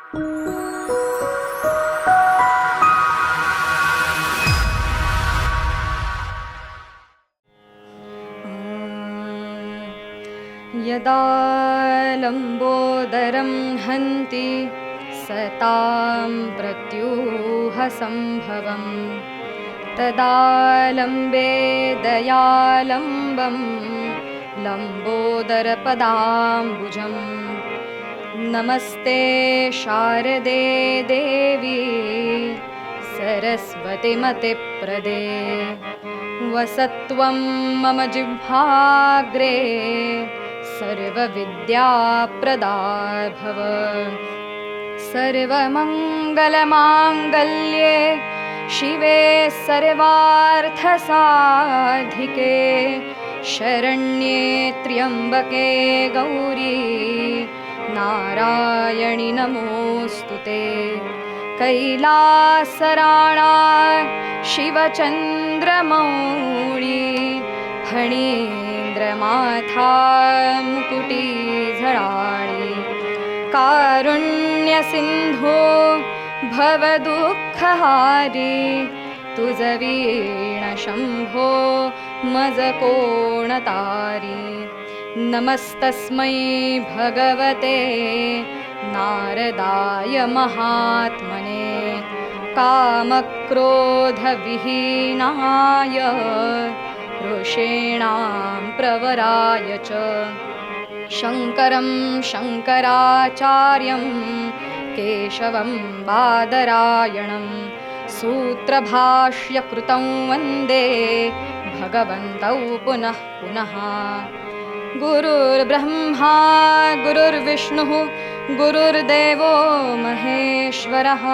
यदा लम्बोदरं हन्ति सतां प्रत्यूहसम्भवं तदा लम्बे दयालम्बं लम्बोदरपदाम्बुजं नमस्ते शारदे देवी सरस्वतीमतिप्रदे वसत्वं मम जिह्वाग्रे सर्वविद्याप्रदा भव सर्वमङ्गलमाङ्गल्ये शिवे सर्वार्थसाधिके शरण्ये त्र्यम्बके गौरी नारायणि नमोऽस्तु ते कैलासराणा शिवचन्द्रमौळी फणीन्द्रमाथा मुकुटीझळाळी कारुण्यसिन्धो भवदुःखहारी तुझ वीणशम्भो मज कोणतारी नमस्तस्मै भगवते नारदाय महात्मने कामक्रोधविहीनाय ऋषीणां प्रवराय च शङ्करं शङ्कराचार्यं केशवं बादरायणं सूत्रभाष्यकृतं वन्दे भगवन्तौ पुनः पुनः गुरुर्ब्रह्मा गुरुर्विष्णुः गुरुर्देवो महेश्वरः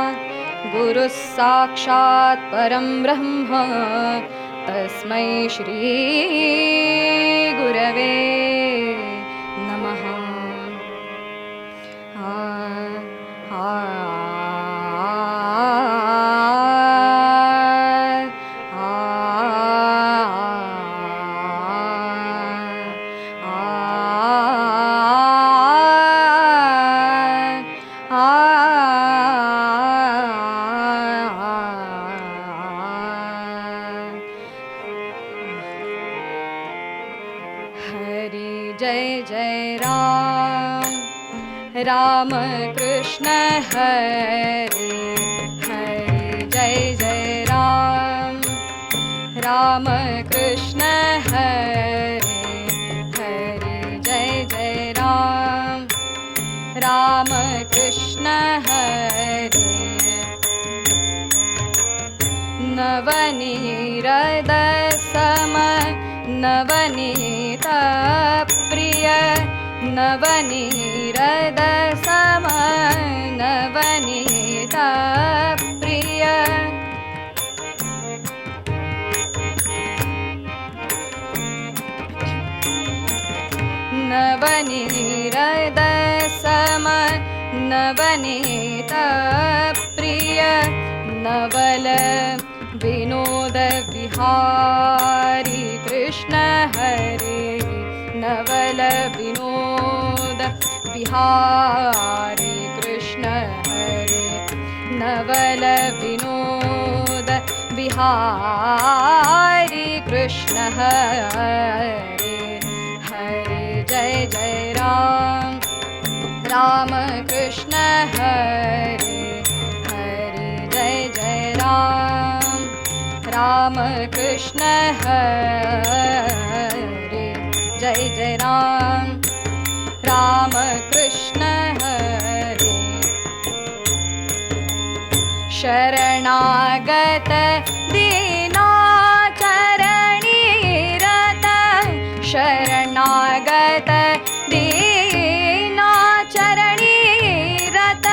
गुरुः साक्षात् परं ब्रह्म तस्मै श्री गुरवे नमः। राम कृष्ण हरे हरे जय जय राम राम कृष्ण हरे हरे जय जय राम राम कृष्ण हरे नवनीरद सम नवनीत प्रिय नवनीरद सम नवनीत प्रिय नवनीरद सम नवनीत प्रिय नवल विनोद विहारी कृष्ण हरे नवल विनोद विहारी कृष्ण हरे नवल विनोद विहारी कृष्ण हरे हरे जय जय राम राम कृष्ण हरे हरे जय जय राम राम कृष्ण हरे जय जय राम राम कृष्ण हरे शरणागत दीनाचरणी रत शरणागत दीनाचरणी रत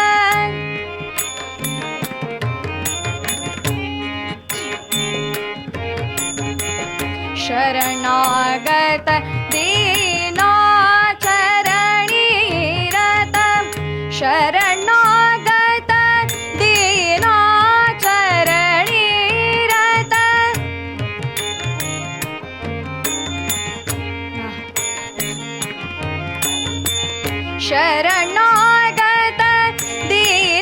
शरणागत दीनाचरणी रत शरणागत दीनाचरणी रत शरणागत दीनाचरणी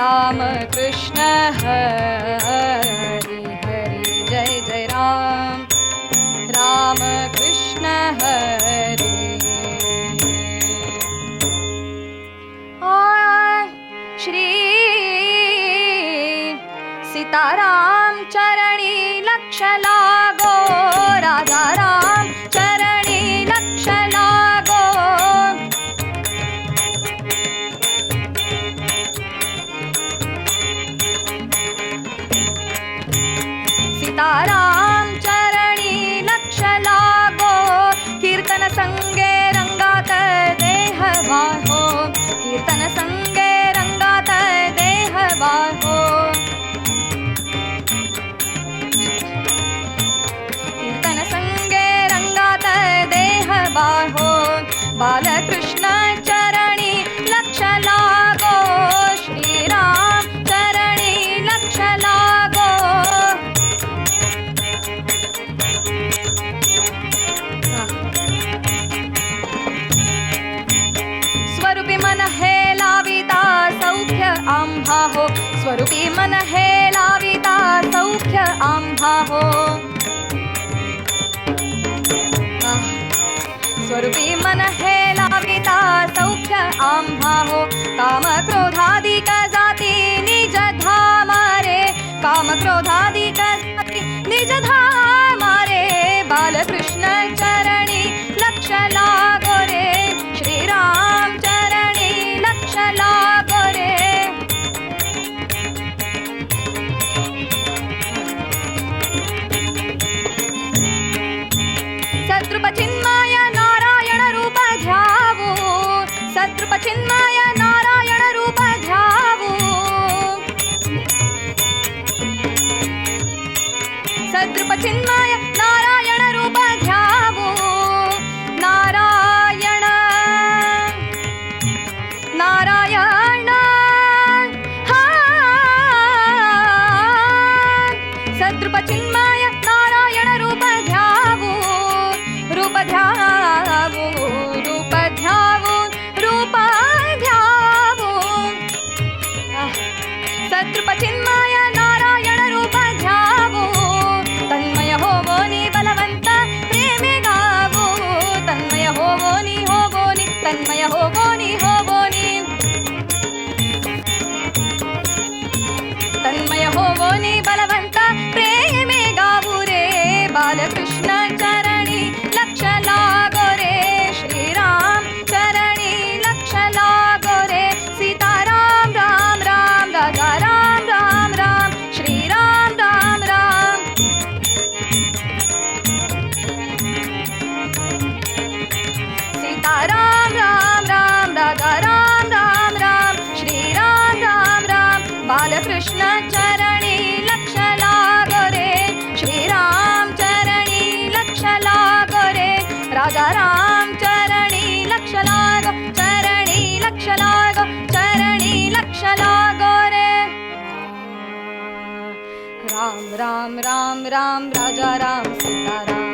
राम कृष्ण हरी हरी जय जय राम राम कृष्ण हरी श्री सीताराम चरणी लक्ष लागो राजा राम चरणी लक्ष लागो सीताराम चरणी लक्ष लागो कीर्तन संगे रंगात देह वाहो कीर्तन संगे रंगात देह वाहो कीर्तन संगे रंगात देह वाहो बालकृष्ण चरणी लक्ष लागो श्रीराम चरणी लक्ष लागो स्वरूपी मन हे लाविता सौख्य आम्हा हो स्वरूपी मन हे लाविता सौख्य आम्हा हो स्वरूपी मन हे लाविता सौख्य आम्हा हो काम क्रोधादिक जाती निज धामा रे काम क्रोधादिक जाती निज धामा रे बालकृष्ण चरणी लक्ष लागो रे श्रीराम चरणी लक्ष लागो रे सद्रूप चिन्मय नारायण रूप ध्यावू सद्रूप चिन्मय नारायण रूप ध्यावू सद्रूप चिन्मय नारायण रूप ध्यावू नारायण नारायण हा सद्रूप चिन्मय नारायण रूप ध्यावू रूप ध्यावू रूप ध्यावू रूप ध्यावू सद्रूप चिन्मय नारायण रूप ध्यावू तन्मय होवो नि बलवंत प्रेमे गावो तन्मय होवो नि तन्मय होवो नि तन्मय होवो नि बलवंत प्रेमे गावू रे बालकृष्ण चरणी लक्ष लागो रे श्रीराम चरणी लक्ष लागो रे सीताराम राम राम राजा राम राम राम श्रीराम राम राम सीताराम राम राम राजा राम राम राम श्रीराम राम राम बालकृष्ण चरणी लक्ष लागो रे श्रीराम चरणी लक्ष लागो रे राजा राम चरणी लक्ष लागो चरणी लक्ष लागो चरणी लक्ष लागो रे राम राम राम राम राजा राम सीताराम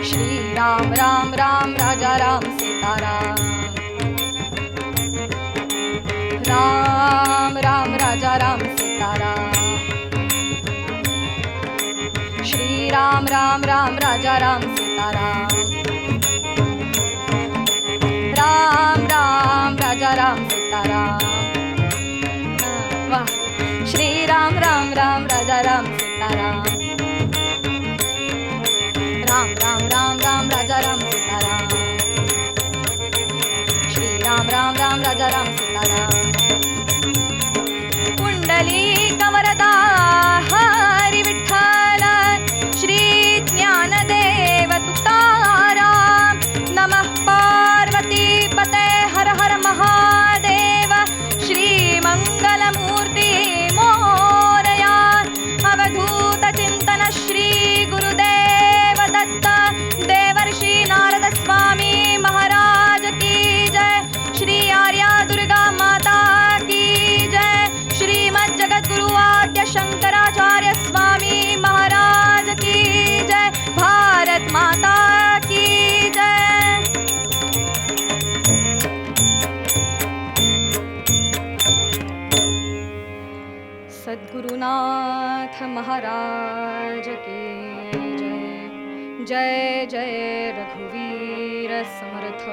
श्री राम राम राम राजा राम सीताराम राम राम राजा राम सीताराम श्री राम राम राम राजा राम सीताराम राम राम राजा राम सीताराम वाह श्री राम राम राम राजा राम सीताराम राम राम राम राम राजा राम सीताराम श्री राम राम राम राजा राम सीताराम कुंडली कमरदा हरी विठ्ठल श्री ज्ञानदेव तुकाराम नमः पार्वती पते हर हर महादेव श्री मंगलमूर्ती मोरया अवधूत चिंतन श्री गुरुदेव दत्त देवर्षि नारद स्वामी महाराज की जय श्री आर्या दुर्गा माता महाराज की जय. जय जय रघुवीर समर्थ.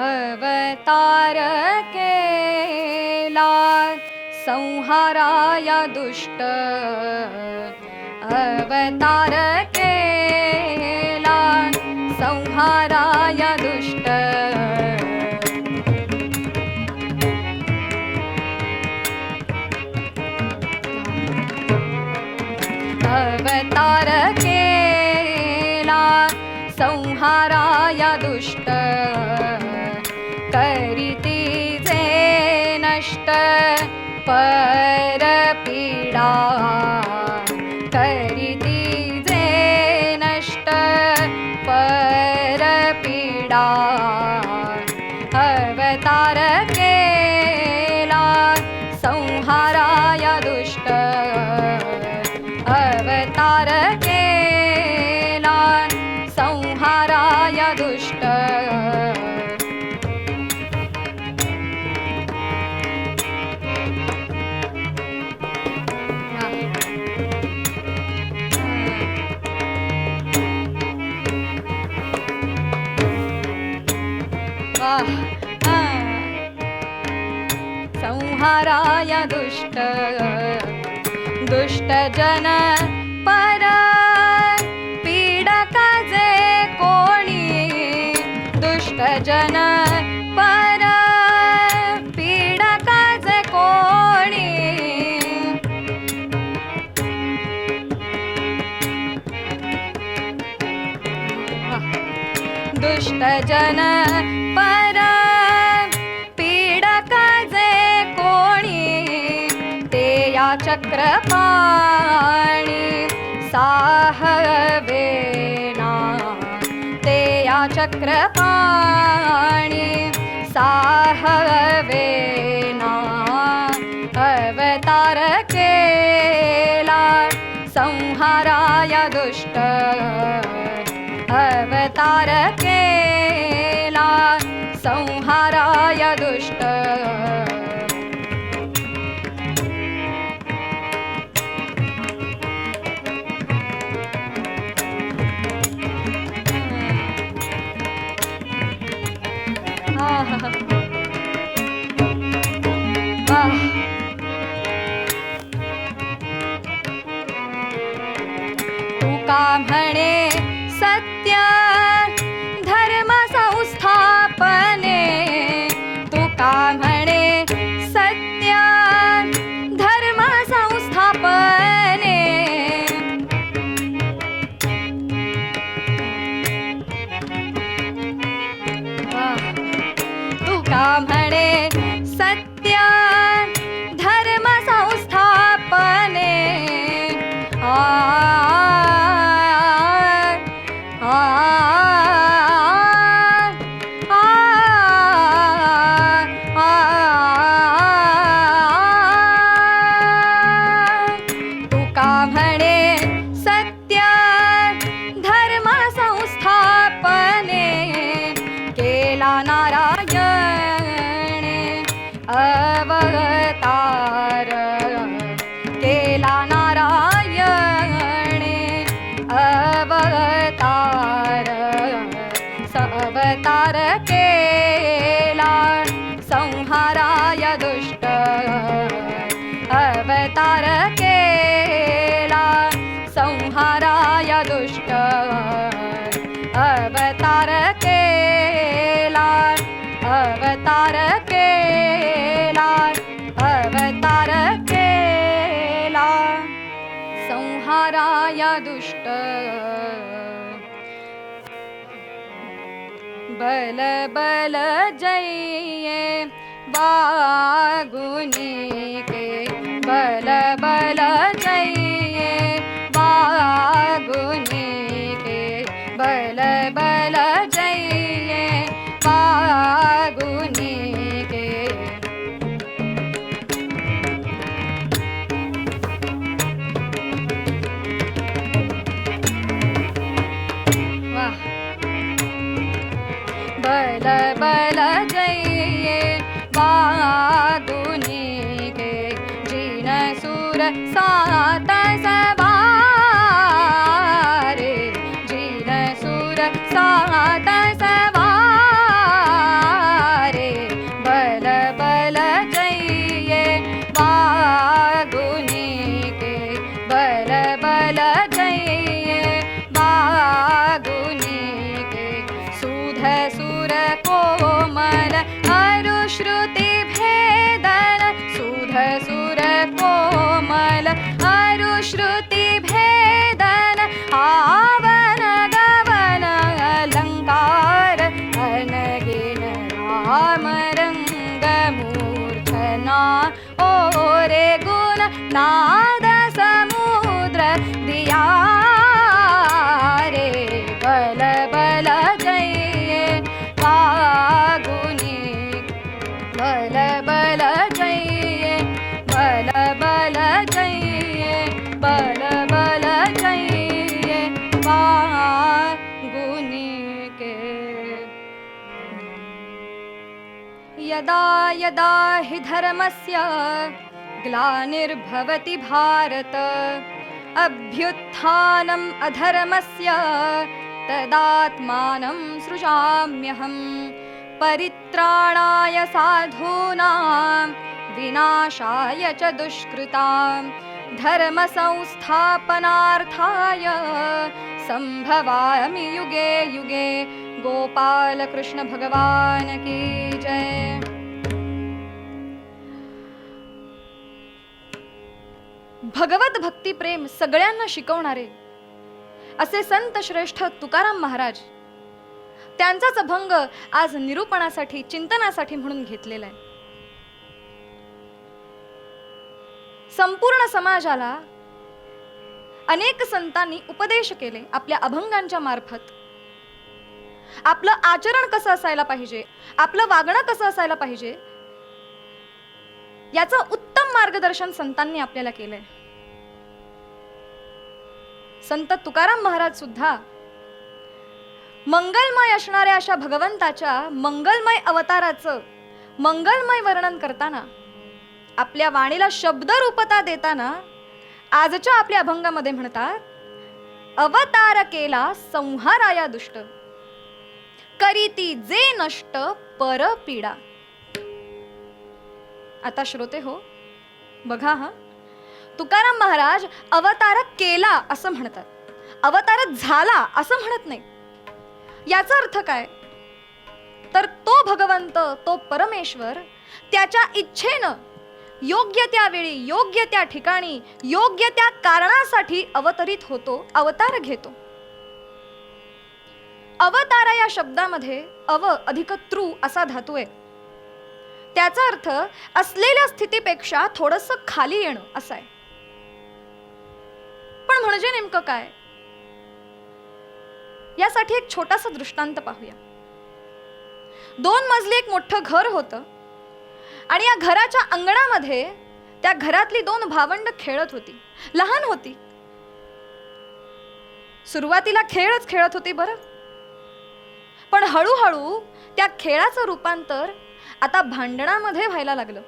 अवतार केला संहाराया दुष्ट. अवतार केला संहाराया दुष्ट. अवतार केला संहाराया दुष्ट. करीती जे नष्ट परपीडा. करीती जे नष्ट परपीडा. अवतार केला संहाराया दुष्ट. अवतार केला संहाराया दुष्ट. संहाराय दुष्ट. दुष्ट जन पर पीडक जे कोणी. दुष्ट जन पर पीडक जे कोणी. दुष्ट जन पर पीडक जे कोणी. ते या चक्रपाणी साहवेना. ते या चक्रपाणी साहवेना. अवतार केला संहाराया दुष्ट. अवतार केला संहाराय दुष्ट. तुका म्हणे सत्य धर्म संस्थापने. संहाराया दुष्ट बल बल जइये बागुनी के बल बल जइये बागुनी के बल बल जइये बागुनी के वाह बल बल जइये बागुनी के जिन सुर सात सवारे जिन सुर सात सवारे बल बल जइये बागुनी के बल बल जइये बागुनी के सुध सुर कोमल अरुश्रुति भेदन सुध सुर कोमल अरुश्रुति भेदन आवन गवन अलंकार अनगिन राम रंग मूर्धना ओरे गुण नाद समुद्र दिया रे बल बल जइये बागुनी बल बल जइये बल बल जइये बल बल जइये बागुनी के यदा यदा हि धर्मस्य ग्लानिर्भवति भारत अभ्युत्थानम् अधर्मस्य तदात्मानं सृजाम्यहम् परित्राणाय साधूनां विनाशाय च दुष्कृतां धर्म संस्थापनार्थाय संभवामि युगे युगे गोपाल कृष्ण भगवान की जय। भगवत भक्ती प्रेम सगळ्यांना शिकवणारे असे संत श्रेष्ठ तुकाराम महाराज त्यांचाच अभंग आज निरूपणासाठी चिंतनासाठी म्हणून घेतलेला आहे। संपूर्ण समाजाला अनेक संतांनी उपदेश केले आपल्या अभंगांच्या मार्फत। आपलं आचरण कसं असायला पाहिजे, आपलं वागणं कसं असायला पाहिजे याचं उत्तम मार्गदर्शन संतांनी आपल्याला केलंय। संत तुकाराम महाराज सुद्धा मंगलमय असणाऱ्या अशा भगवंताच्या मंगलमय अवताराचं मंगलमय वर्णन करताना आपल्या वाणीला शब्द रूपता देताना आजच्या आपल्या अभंगामध्ये म्हणतात, अवतार केला संहाराया दुष्ट करीती जे नष्ट पर पीडा। आता श्रोते हो बघा, हा तुकाराम महाराज अवतार केला असं म्हणतात, अवतार झाला असं म्हणत नाही। याचा अर्थ काय तर तो भगवंत तो परमेश्वर त्याच्या इच्छेनं योग्य त्या वेळी योग्य त्या ठिकाणी योग्य त्या कारणासाठी अवतरित होतो, अवतार घेतो। अवतार या शब्दामध्ये अव अधिक तृ असा धातू आहे। त्याचा अर्थ असलेल्या स्थितीपेक्षा थोडंसं खाली येणं असा आहे। पण म्हणजे नेमकं काय यासाठी एक छोटासा दृष्टांत पाहूया। 2 मजली एक मोठं घर होतं आणि या घराच्या अंगणामध्ये त्या घरातली 2 भावंड खेळत होती, लहान होती। सुरुवातीला खेळच खेळत होती बरं, पण हळूहळू त्या खेळाचं रूपांतर आता भांडणामध्ये व्हायला लागलं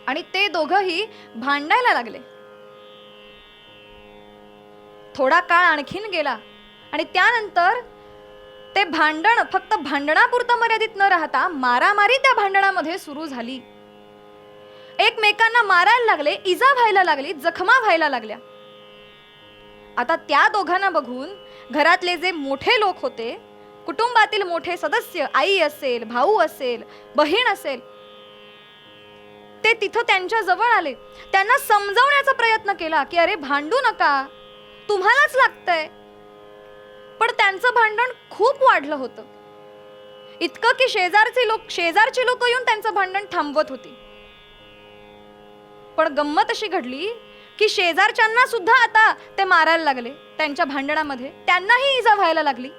आणि ते दोघंही भांडायला लागले। थोडा काळ आणखीन गेला आणि त्यानंतर ते भांडण फक्त भांडणापुरतं मर्यादित न राहता मारामारी त्या भांडणामध्ये सुरू झाली। एकमेकांना मारायला लागले, इजा व्हायला लागली, जखमा व्हायला लागल्या। आता त्या दोघांना बघून घरातले जे मोठे लोक होते, कुटुंबातील मोठे सदस्य, आई असेल, भाऊ असेल, बहीण असेल, ते ते तिथं त्यांच्या जवळ आले, त्यांना समजावण्याचा प्रयत्न केला की अरे भांडू नका, तुम्हालाच लागतंय. पण त्यांचं भांडण खूप वाढलं होतं, इतकं की शेजारची लोक येऊन त्यांचं भांडण थांबवत होती. पण गंमत अशी घडली की शेजारच्यांना सुद्धा आता ते मारायला लागले त्यांच्या भांडणामध्ये, त्यांनाही इजा व्हायला लागली.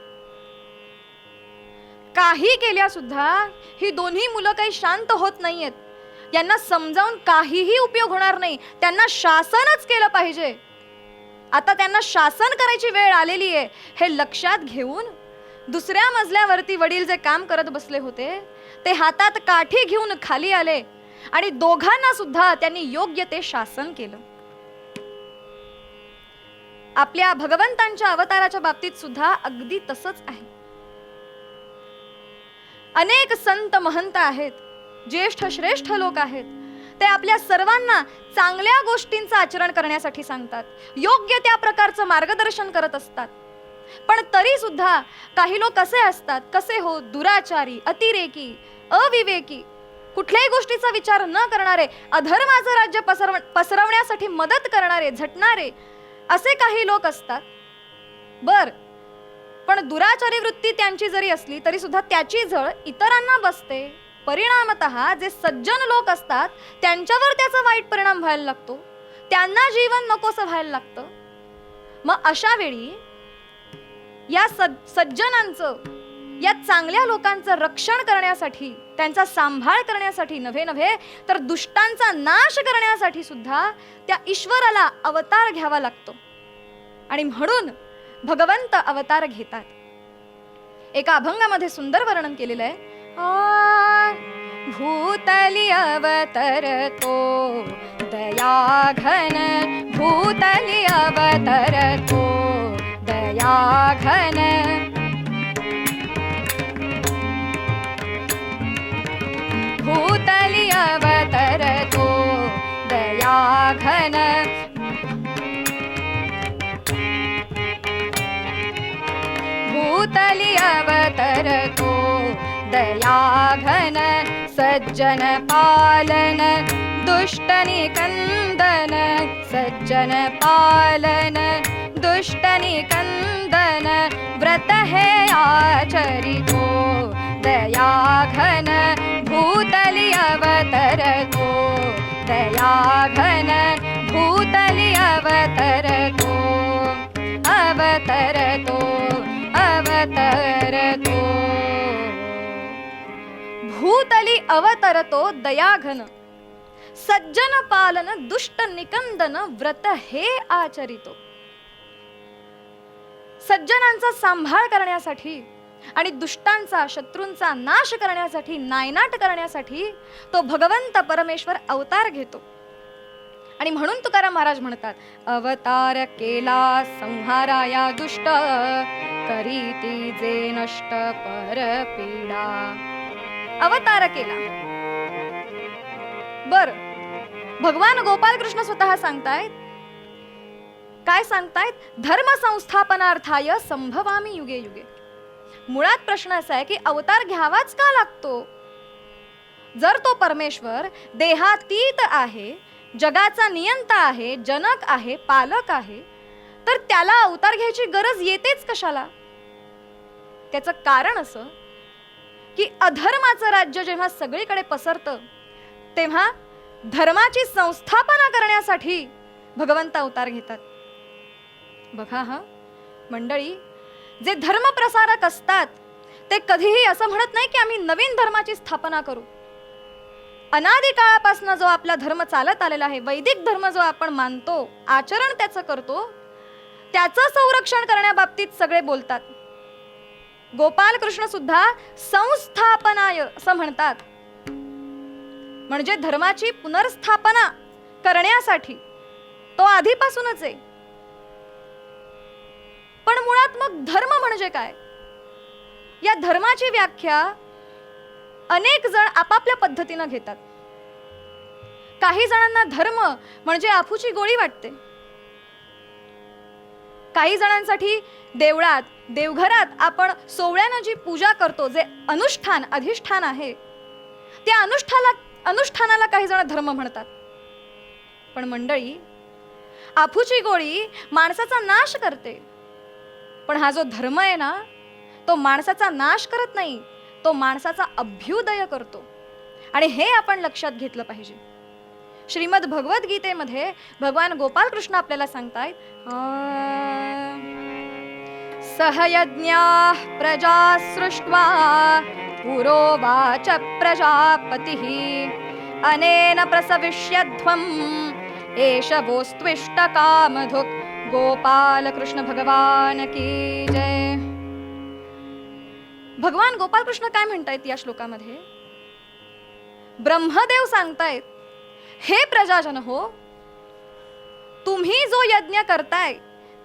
काही केल्या सुद्धा ही दोन्ही मुलं काही शांत होत नाहीयेत. यांना समजावून काहीही उपयोग होणार नाही, त्यांना शासनच केलं पाहिजे. आता त्यांना शासन करायची वेळ आलेली आहे हे लक्षात घेऊन दुसऱ्या मजल्यावरती वडील जे काम करत बसले होते ते हातात काठी घेऊन खाली आले आणि दोघांना सुद्धा त्यांनी योग्य ते शासन केलं. आपल्या भगवंतांच्या अवताराच्या बाबतीत सुद्धा अगदी तसंच आहे. अनेक संत महंत आहेत, ज्येष्ठ श्रेष्ठ लोक आहेत, ते आपल्या सर्वांना चांगल्या गोष्टींचं आचरण करण्यासाठी सांगतात, योग्य त्या प्रकारचं मार्गदर्शन करत असतात. पण तरी सुद्धा काही लोक कसे असतात, कसे हो, दुराचारी, अतिरेकी, अविवेकी, कुठल्याही गोष्टीचा विचार न करणारे, अधर्माचं राज्य पसरवण्यासाठी मदत करणारे, झटणारे, असे काही लोक असतात. बर, पण दुराचारी वृत्ती त्यांची जरी असली तरी सुद्धा त्याची झळ इतरांना बसते. परिणामतः जे सज्जन लोक असतात त्यांच्यावर त्याचा वाईट परिणाम व्हायला लागतो, त्यांना जीवन नकोसं व्हायला लागतं. मग अशा वेळी या सज्जनांचं, या चांगल्या लोकांचं रक्षण करण्यासाठी, त्यांचा सांभाळ करण्यासाठी नव्हे तर दुष्टांचा नाश करण्यासाठी सुद्धा त्या ईश्वराला अवतार घ्यावा लागतो. आणि म्हणून भगवंत अवतार घेतात. एका अभंगामध्ये सुंदर वर्णन केलेलं आहे. भूतली अवतरतो दया घन, भूतली अवतरतो दया घन, भूतली अवतरतो दया घन, भूतली अवतरतो दया घन, सज्जन पालन दुष्ट निकंदन, सज्जन पालन दुष्ट निकंदन, व्रत है आचरितो दया घन, भूतली अवतरतो दया घन, भूतली अवतरतो अवतरतो अवतरतो, भूतली अवतरतो दयाघन, सज्जन पालन दुष्ट निकंदन, व्रत हे आचरितो. सज्जनांचा सांभाळ करण्यासाठी आणि दुष्टांचा, शत्रूंचा नाश करण्यासाठी, नायनाट करण्यासाठी तो भगवंत परमेश्वर अवतार घेतो. आणि म्हणून तुकाराम महाराज म्हणतात, अवतार केला संहाराया दुष्ट, करीती जे नष्ट परपीडा. अवतार केला. बर, भगवान गोपाल कृष्ण स्वतः सांगतायत, काय सांगतायत? धर्म संस्थापनार्थाय संभवामी युगे युगे. मुळात प्रश्न असा आहे की अवतार घ्यावाच का लागतो? जर तो परमेश्वर देहातीत आहे, जगाचा नियंता आहे, जनक आहे, पालक आहे, तर त्याला अवतार घ्यायची गरज येतेच कशाला? त्याचं कारण असं की अधर्माचं राज्य जेव्हा सगळीकडे पसरतं तेव्हा धर्माची संस्थापना करण्यासाठी भगवंत अवतार घेतात. बघा हा मंडळी, जे धर्मप्रसारक असतात ते कधीही असं म्हणत नाही की आम्ही नवीन धर्माची स्थापना करू. अनादी काळापासून जो आपला धर्म चालत आलेला आहे, वैदिक धर्म जो आपण मानतो, आचरण त्याचं करतो, त्याचं संरक्षण करण्याबाबतीत सगळे बोलतात. गोपाल कृष्ण सुद्धा संस्थापनाय असं म्हणतात, म्हणजे धर्माची पुनर्स्थापना करण्यासाठी तो आधीपासूनच आहे. पण मुळात मग धर्म म्हणजे काय? या धर्माची व्याख्या अनेक जण आपापल्या पद्धतीने घेतात. काही जणांना धर्म म्हणजे आफूची गोळी वाटते. काही जणांसाठी देवळात, देवघरात आपण सोवळ्यानं जी पूजा करतो, जे अनुष्ठान, अधिष्ठान आहे, त्या अनुष्ठानाला काही जण धर्म म्हणतात. पण मंडळी, आफूची गोळी माणसाचा नाश करते, पण हा जो धर्म आहे ना, तो माणसाचा नाश करत नाही, तो माणसाचा अभ्युदय करतो. आणि हे आपण लक्षात घेतलं पाहिजे. श्रीमद भगवद्गीतेमध्ये भगवान गोपाल कृष्ण आपल्याला सांगतायत, सहयज्ञाः प्रजा सृष्ट्वा पुरोवाच प्रजापतिः अनेन प्रसविष्यध्वम् एष वोस्त्विष्ट कामधुक्. गोपाल कृष्ण भगवान की जय. भगवान गोपाल कृष्ण काय म्हणतायत या श्लोकामध्ये? ब्रह्मदेव सांगतायत, हे प्रजाजन हो, तुम्ही जो यज्ञ करताय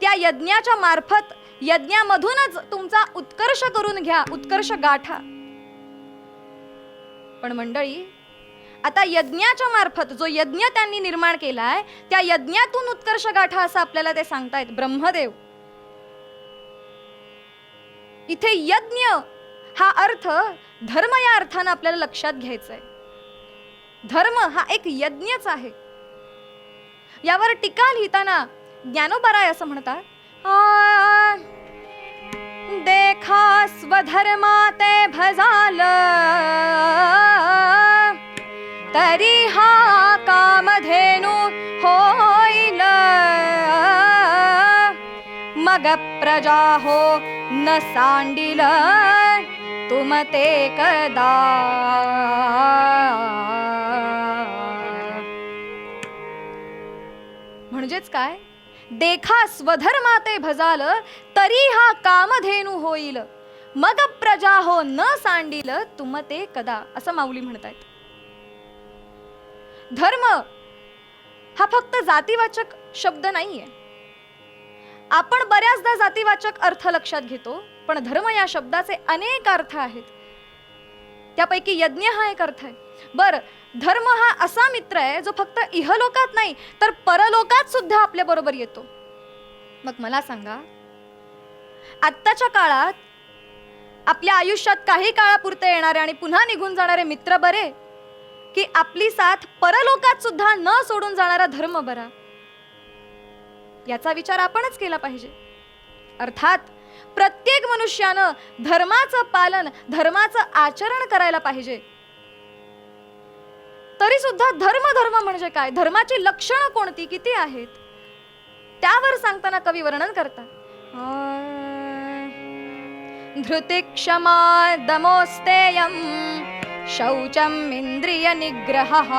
त्या यज्ञाच्या मार्फत, यज्ञामधूनच तुमचा उत्कर्ष करून घ्या, उत्कर्ष गाठा. पण मंडळी, आता यज्ञाच्या मार्फत जो यज्ञ त्यांनी निर्माण केलाय त्या यज्ञातून उत्कर्ष गाठा असं आपल्याला ते सांगतायत ब्रह्मदेव. इथे यज्ञ हा अर्थ धर्म या अर्थानं आपल्याला लक्षात घ्यायचा आहे. धर्म हा एक यज्ञच आहे. यावर टीका लिहिताना ज्ञानोबराय असं म्हणतात, देखा स्वधर्मा ते भजाल तरी हा कामधेनु होईल मग प्रजा हो न सांडिल तुम ते कदा. म्हणजेच काय? देखा स्वधर्मा ते भजाल तरी हा कामधेनु होईल मग प्रजा हो न सांडिल तुम ते कदा, असं माऊली म्हणतायत. धर्म हा फक्त जातीवाचक शब्द नाहीये. आपण बऱ्याचदा जातीवाचक अर्थ लक्षात घेतो, पण धर्म या शब्दाचे अनेक अर्थ आहेत. त्यापैकी यज्ञ हा एक अर्थ आहे. बर, धर्म हा असा मित्र आहे जो फक्त इहलोकात नाही तर परलोकात सुद्धा आपल्या बरोबर येतो. मग मला सांगा, आत्ताच्या काळात आपल्या आयुष्यात काही काळापुरते येणारे आणि पुन्हा निघून जाणारे मित्र बरे, की आपली साथ परलोकात सुद्धा न सोडून जाणारा धर्म बरा? याचा विचार आपणच केला पाहिजे. अर्थात प्रत्येक मनुष्यानं धर्माचं पालन, धर्माचं आचरण करायला पाहिजे. तरी सुद्धा धर्म धर्म म्हणजे काय, धर्माची लक्षणं कोणती, किती आहेत, त्यावर सांगताना कवी वर्णन करतात. धृती क्षमा दमोस्तेयं शौचम इंद्रिय निग्रहः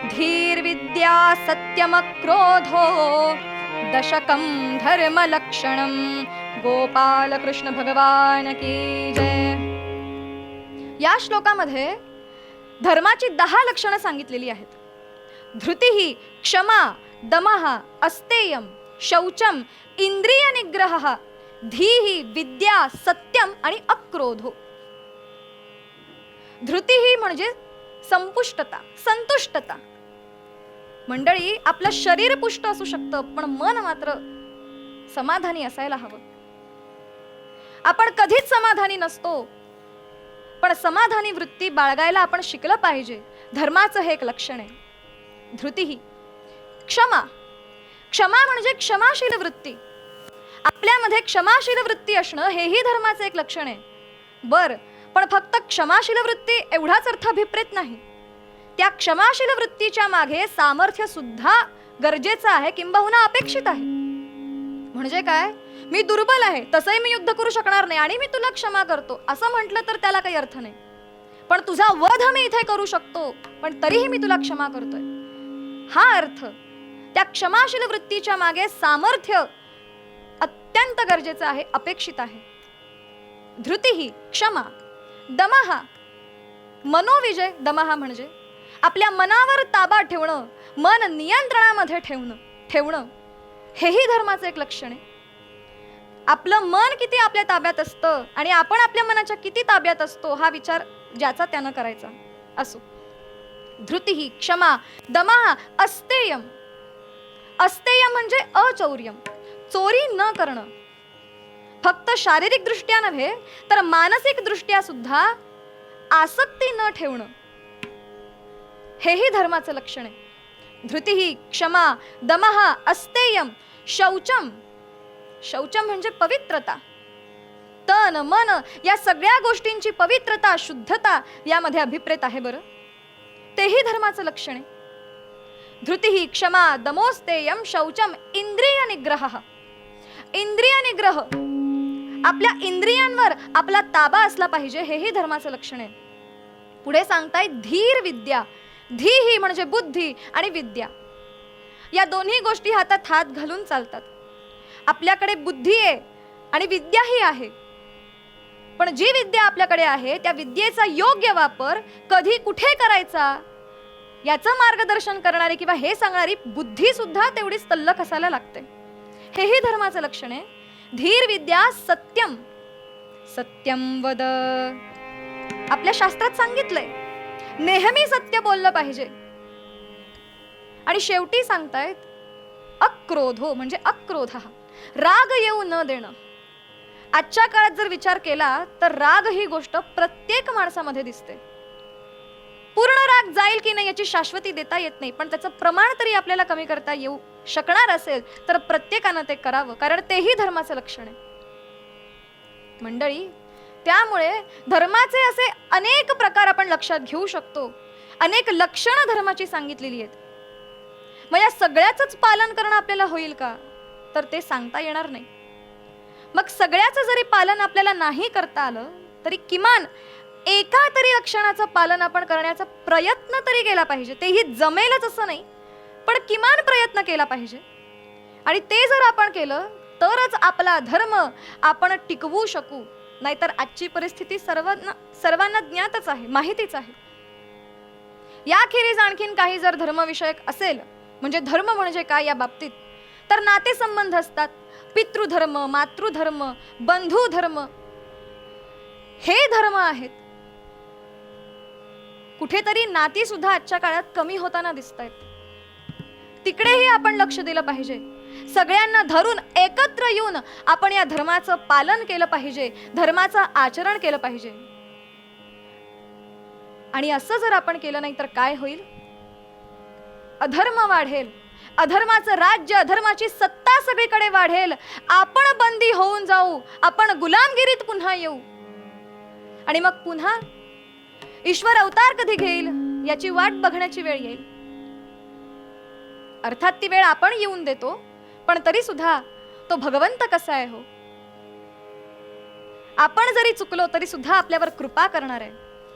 धीर विद्या सत्यम क्रोधो दशकम धर्म लक्षणम. गोपाल कृष्ण भगवान की जय. या श्लोकामध्ये धर्माची 10 लक्षणं सांगितलेली आहेत. धृती, क्षमा, दमः, अस्तेयम, शौचम, इंद्रिय निग्रहः, धीहि, विद्या, सत्यम आणि अक्रोधो. धृती म्हणजे संपुष्टता, संतुष्टता. मंडळी, आपलं शरीर पुष्ट असू शकतं पण मन मात्र समाधानी असायला हवं. आपण कधीच समाधानी नसतो, पण समाधानी वृत्ती बाळगायला आपण शिकलं पाहिजे. धर्माचं हे एक लक्षण आहे. धृती, क्षमा. क्षमा म्हणजे क्षमाशील वृत्ती. आपल्यामध्ये क्षमाशील वृत्ती असणं हेही धर्माचं एक लक्षण आहे. बर, पण फक्त क्षमाशील वृत्ती एवढाच अर्थ अभिप्रेत नाही. त्या क्षमाशील वृत्तीच्या मागे सामर्थ्य सुद्धा गरजेचं आहे, किंबहुना अपेक्षित आहे. म्हणजे काय? मी दुर्बल आहे, तसंही मी युद्ध करू शकणार नाही आणि मी तुला क्षमा करतो असं म्हटलं तर त्याला काही अर्थ नाही. पण तुझा वध मी इथे करू शकतो, पण तरीही मी तुला क्षमा करतोय, हा अर्थ. त्या क्षमाशील वृत्तीच्या मागे सामर्थ्य अत्यंत गरजेचं आहे, अपेक्षित आहे. धृती, क्षमा. दमः, मनोविजय. दमः म्हणजे आपल्या मनावर ताबा ठेवणं, मन नियंत्रणामध्ये ठेवणं हेही धर्माचं एक लक्षण आहे. आपलं मन किती आपल्या ताब्यात असतं आणि आपण आपल्या मनाच्या किती ताब्यात असतो हा विचार ज्याचा त्यानं करायचा असो. धृती, क्षमा, दमः, अस्तेयम. अस्तेयम म्हणजे अचौर्यम, चोरी न करणं. फक्त शारीरिक दृष्ट्या नव्हे तर मानसिक दृष्ट्या सुद्धा आसक्ती न ठेवणं. हेही धर्माचं लक्षण आहे. धृती, क्षमा, दमः, अस्तेयम, शौचम. शौचम म्हणजे पवित्रता. तन मन या सगळ्या गोष्टींची पवित्रता, शुद्धता यामध्ये अभिप्रेत आहे. बरं, तेही धर्माचं लक्षण आहे. धृती, क्षमा, दमोस्तेयम, शौचम, इंद्रिय निग्रह. इंद्रिय निग्रह, आपल्या इंद्रियांवर आपला ताबा असला पाहिजे, हेही धर्माचं लक्षण आहे. पुढे सांगताय धीर विद्या. धी ही म्हणजे बुद्धी आणि विद्या, या दोन्ही गोष्टी हातात हात घालून चालतात. आपल्याकडे बुद्धी आहे आणि विद्याही आहे, पण जी विद्या आपल्याकडे आहे त्या विद्येचा योग्य वापर कधी कुठे करायचा याचं मार्गदर्शन करणारी किंवा हे सांगणारी बुद्धी सुद्धा तेवढीच तल्लख असायला लागते. हेही धर्माचं लक्षण आहे. धीर विद्या सत्यम. सत्यम वद, आपल्या शास्त्रात सांगितलंय नेहमी सत्य बोललं पाहिजे. आणि शेवटी सांगतायत अक्रोधो म्हणजे अक्रोध, राग येऊ न देणं. आजच्या काळात जर विचार केला तर राग ही गोष्ट प्रत्येक माणसामध्ये दिसते. पूर्ण राग जाईल की नाही याची शाश्वती देता येत नाही, पण त्याचं प्रमाण तरी आपल्याला कमी करता येऊ शकणार असेल तर प्रत्येकानं ते करावं, कारण तेही धर्माचं लक्षण आहे. मंडळी, त्यामुळे धर्माचे असे अनेक प्रकार आपण लक्षात घेऊ शकतो. अनेक लक्षणं धर्माची सांगितलेली आहेत. मग या सगळ्याच पालन करणं आपल्याला होईल का, तर ते सांगता येणार नाही. मग सगळ्याचं जरी पालन आपल्याला नाही करता आलं तरी किमान एका तरी लक्षणाचं पालन आपण करण्याचा प्रयत्न तरी केला पाहिजे. तेही जमेलच असं नाही, पण किमान प्रयत्न केला पाहिजे. आणि ते जर आपण केलं तरच आपला धर्म आपण टिकवू शकू. नाहीतर आजची परिस्थिती सर्वांना ज्ञातच आहे, माहितीच आहे. याखेरीज आणखीन काही जर धर्मविषयक असेल, म्हणजे धर्म म्हणजे काय या बाबतीत, तर नातेसंबंध असतात. पितृधर्म, मातृधर्म, बंधुधर्म हे धर्म आहेत. कुठेतरी नाती सुद्धा आजच्या काळात कमी होताना दिसतायत. तिकडेही आपण लक्ष दिलं पाहिजे. सगळ्यांना धरून एकत्र येऊन आपण या धर्माचं पालन केलं पाहिजे, धर्माचं आचरण केलं पाहिजे. आणि असं जर आपण केलं नाही तर काय होईल? अधर्म वाढेल, अधर्माचं राज्य, अधर्माची सत्ता सगळीकडे वाढेल. आपण बंदी होऊन जाऊ, आपण गुलामगिरीत पुन्हा येऊ. आणि मग पुन्हा ईश्वर अवतार कधी घेईल याची वाट बघण्याची वेळ येईल. अर्थात ती वेळ आपण येऊन देतो, पण तरी सुद्धा तो भगवंत कसा आहे हो. आपण जरी चुकलो तरी सुद्धा आपल्यावर कृपा करणार आहे.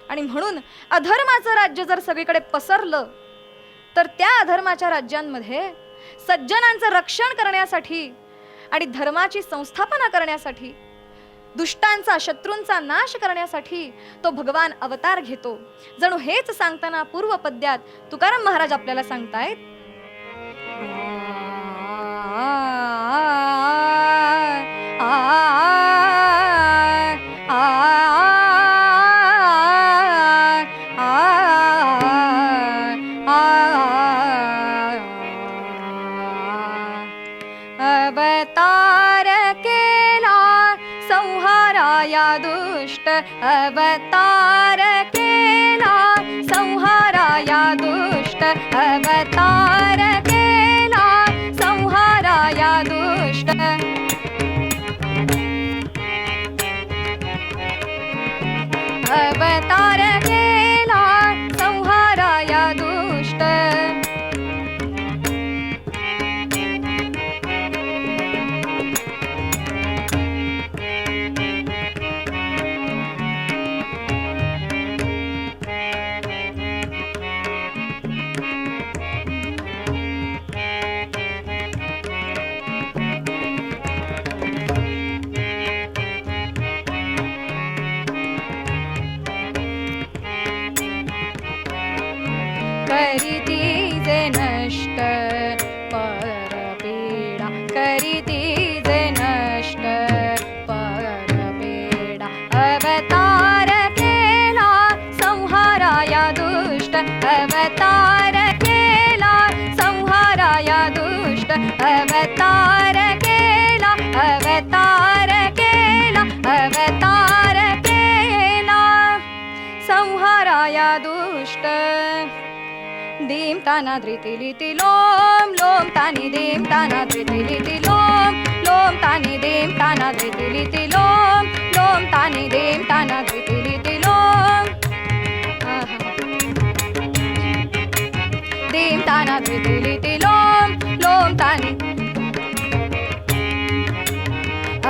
आणि म्हणून अधर्माचं राज्य जर सगळीकडे पसरलं तर त्या अधर्माच्या राज्यांमध्ये सज्जनांचं रक्षण करण्यासाठी आणि धर्माची संस्थापना करण्यासाठी, दुष्टांचा, शत्रूंचा नाश करण्यासाठी तो भगवान अवतार घेतो. जणू हेच सांगताना पूर्व पद्यात तुकाराम महाराज आपल्याला सांगतायत, अवतार केला संहाराया दुष्ट, अवतार केला संहाराया दुष्ट, अवतार केला संहाराया दुष्ट. अवतार केला संहाराया दुष्ट. ताना धृति लिति लोम लोम तानी दीम ताना धृति लिति लोम लोम तानी दीम ताना धृति लिति लोम लोम तानी दीम ताना धृति लिति लोम दीम ताना धृति लिति लोम लोम तानी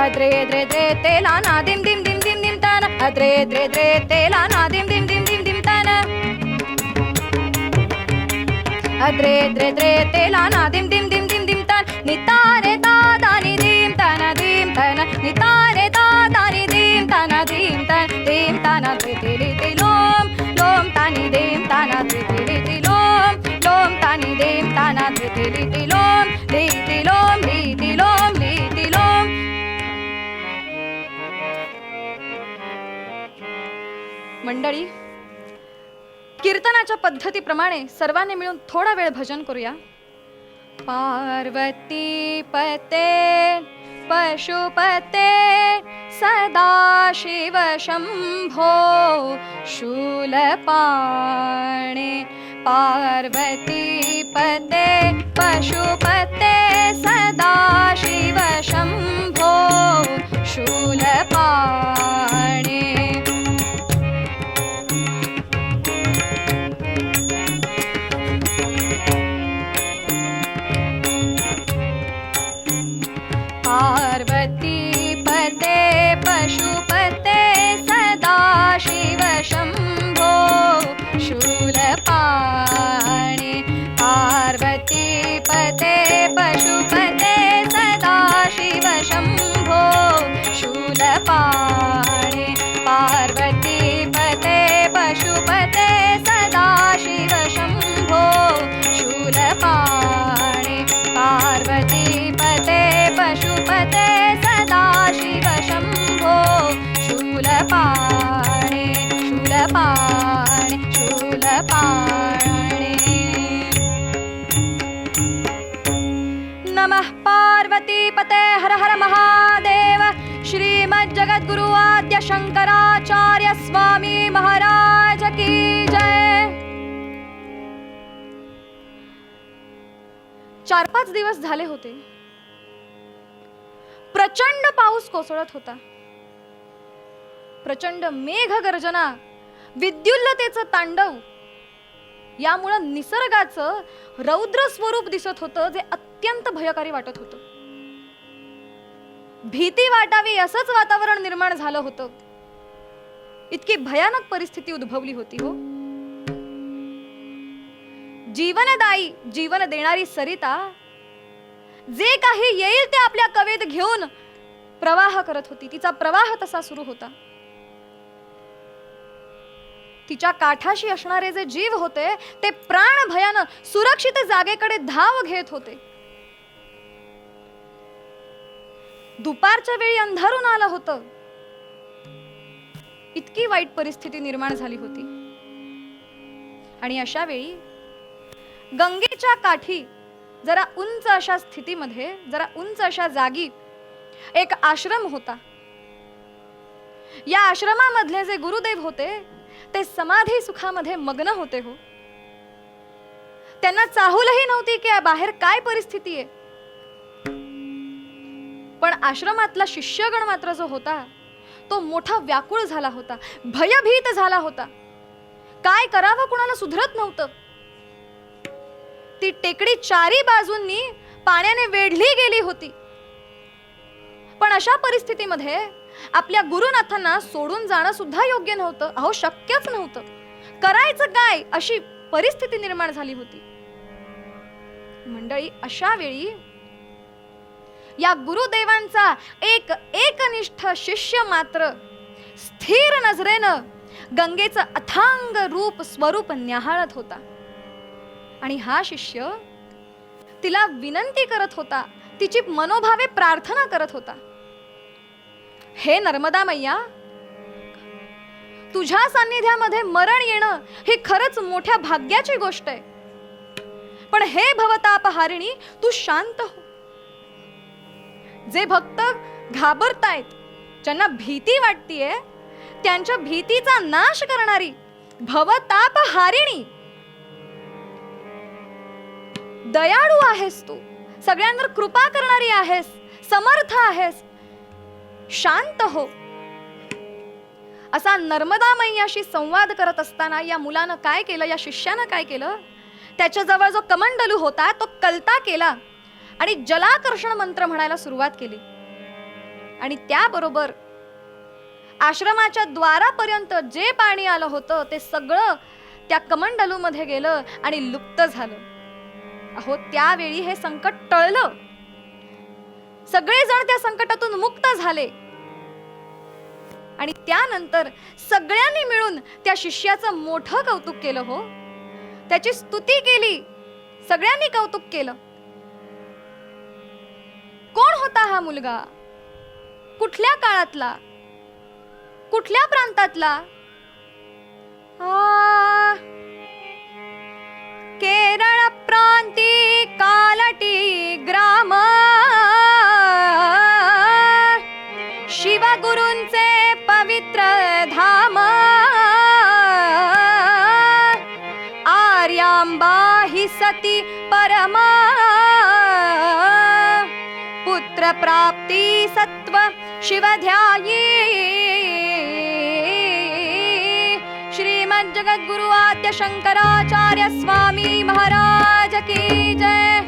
अद्रे द्रे द्रे तेला ना दिम दिम दिम दिम दिम ताना अद्रे द्रे द्रे तेला ना दिम दिम दिम दिम दिम ताना अद्रे द्रे द्रे तेला ना दिम दिम दिम दिम दिम तान नितारे दादा नि दिम ताना नितारे दादा नि दिम ताना धृति लिति लोम लोम तानी दिम ताना धृति लिति लोम लोम तानी दिम ताना धृति लिति लोम लिति लोम लिति लोम लिति लोम. मंडळी, कीर्तनाच्या पद्धतीप्रमाणे सर्वांनी मिळून थोडा वेळ भजन करूया. पार्वती पते पशुपते सदाशिव शंभो शूलपाणे पार्वती पते पशुपते सदाशिव शंभो शूलपाणे पार्वती पते पशुपते सदाशिव शंभो शूलपाणे पार्वती पते पशुपते सदाशिव शंभो शूलपाणे पार्वती पते पशुपते सदाशिव शंभो शूलपाणे पार्वती पते पशुपते सदाशिव शंभो शूलपाणे शूलपाणे शूलपाणे. नमः पार्वती पते हर हर महादेव. श्रीमज्जगद्गुरु आद्य शंकराचार्य स्वामी महाराज की जय. 4-5 दिवस झाले होते. प्रचंड पाऊस कोसळत होता. प्रचंड मेघगर्जना, विद्युल्लतेचं तांडव, यामुळे निसर्गाचं रौद्र स्वरूप दिसत होतं, जे अत्यंत भयकारी वाटत होतं. भीती वाटावी असंच वातावरण निर्माण झालं होतं. इतकी भयानक परिस्थिती उद्भवली होती हो. जीवनदायी, जीवन देणारी सरिता जे काही येईल ते आपल्या कवेत घेऊन प्रवाह करत होती. तिचा प्रवाह तसा सुरू होता. तिच्या काठाशी असणारे जे जीव होते ते प्राण भयानं सुरक्षित जागेकडे धाव घेत होते. दुपारच्या वेळी अंधारून आलं होतं. इतकी वाईट परिस्थिती निर्माण झाली होती. आणि अशा वेळी गंगेच्या काठी जरा उंच अशा स्थितीमध्ये, जरा उंच अशा जागी एक आश्रम होता. या आश्रमामधले जे गुरुदेव होते ते समाधी सुखामध्ये मग्न होते हो. त्यांना चाहूलही नव्हती की बाहेर काय परिस्थिती आहे. पण आश्रमातला शिष्यगण मात्र जो होता तो मोठा व्याकुळ झाला होता, भयभीत झाला होता. काय करावं कुणाला सुधरत नव्हतं. ती टेकडी चारी बाजूंनी पाण्याने वेढली गेली होती. पण अशा परिस्थितीमध्ये आपल्या गुरुनाथांना सोडून जाणं सुद्धा योग्य नव्हतं. अहो, शक्यच नव्हतं. करायचं काय अशी परिस्थिती निर्माण झाली होती. मंडळी, अशा वेळी या गुरुदेवांचा एक एकनिष्ठ शिष्य मात्र स्थिर नजरेनं गंगेचं अथांग रूप स्वरूप न्याहाळत होता. आणि हा शिष्य तिला विनंती करत होता, तिची मनोभावे प्रार्थना करत होता. हे नर्मदा मैया, तुझ्या सान्निध्यामध्ये मरण येणं ही खरंच मोठ्या भाग्याची गोष्ट आहे. पण हे भवतापहारिणी, तू शांत हो. जे भक्त घाबरतायत, ज्यांना भीती वाटतीये, त्यांच्या भीतीचा नाश करणारी भवतापहारिणी दयाळू आहेस तू, सगळ्यांवर कृपा करणारी आहेस, समर्थ आहेस, शांत हो. असा नर्मदा मैयाशी संवाद करत असताना या मुलानं काय केलं, या शिष्यानं काय केलं, त्याच्याजवळ जो कमंडलू होता तो कलता केला आणि जलाकर्षण मंत्र म्हणायला सुरुवात केली. आणि त्याबरोबर आश्रमाच्या द्वारापर्यंत जे पाणी आलं होतं ते सगळं त्या कमंडलू मध्ये गेलं आणि लुप्त झालं. अहो, त्यावेळी हे संकट टळलं, सगळेजण त्या संकटातून मुक्त झाले. आणि त्यानंतर सगळ्यांनी मिळून त्या शिष्याचं मोठं कौतुक केलं. हो, त्याची स्तुती केली, सगळ्यांनी कौतुक केलं. कोण होता हा मुलगा, कुठल्या काळातला, कुठल्या प्रांतातला? केरळ प्रांती कालटी ग्राम, शिवगुरूंचे पवित्र धाम, आर्यांबा ही सती परमा, पुत्र प्राप्ती सत्व शिवध्यायी. श्रीमद जगद्गुरु आद्य शंकराचार्य स्वामी महाराज की जय.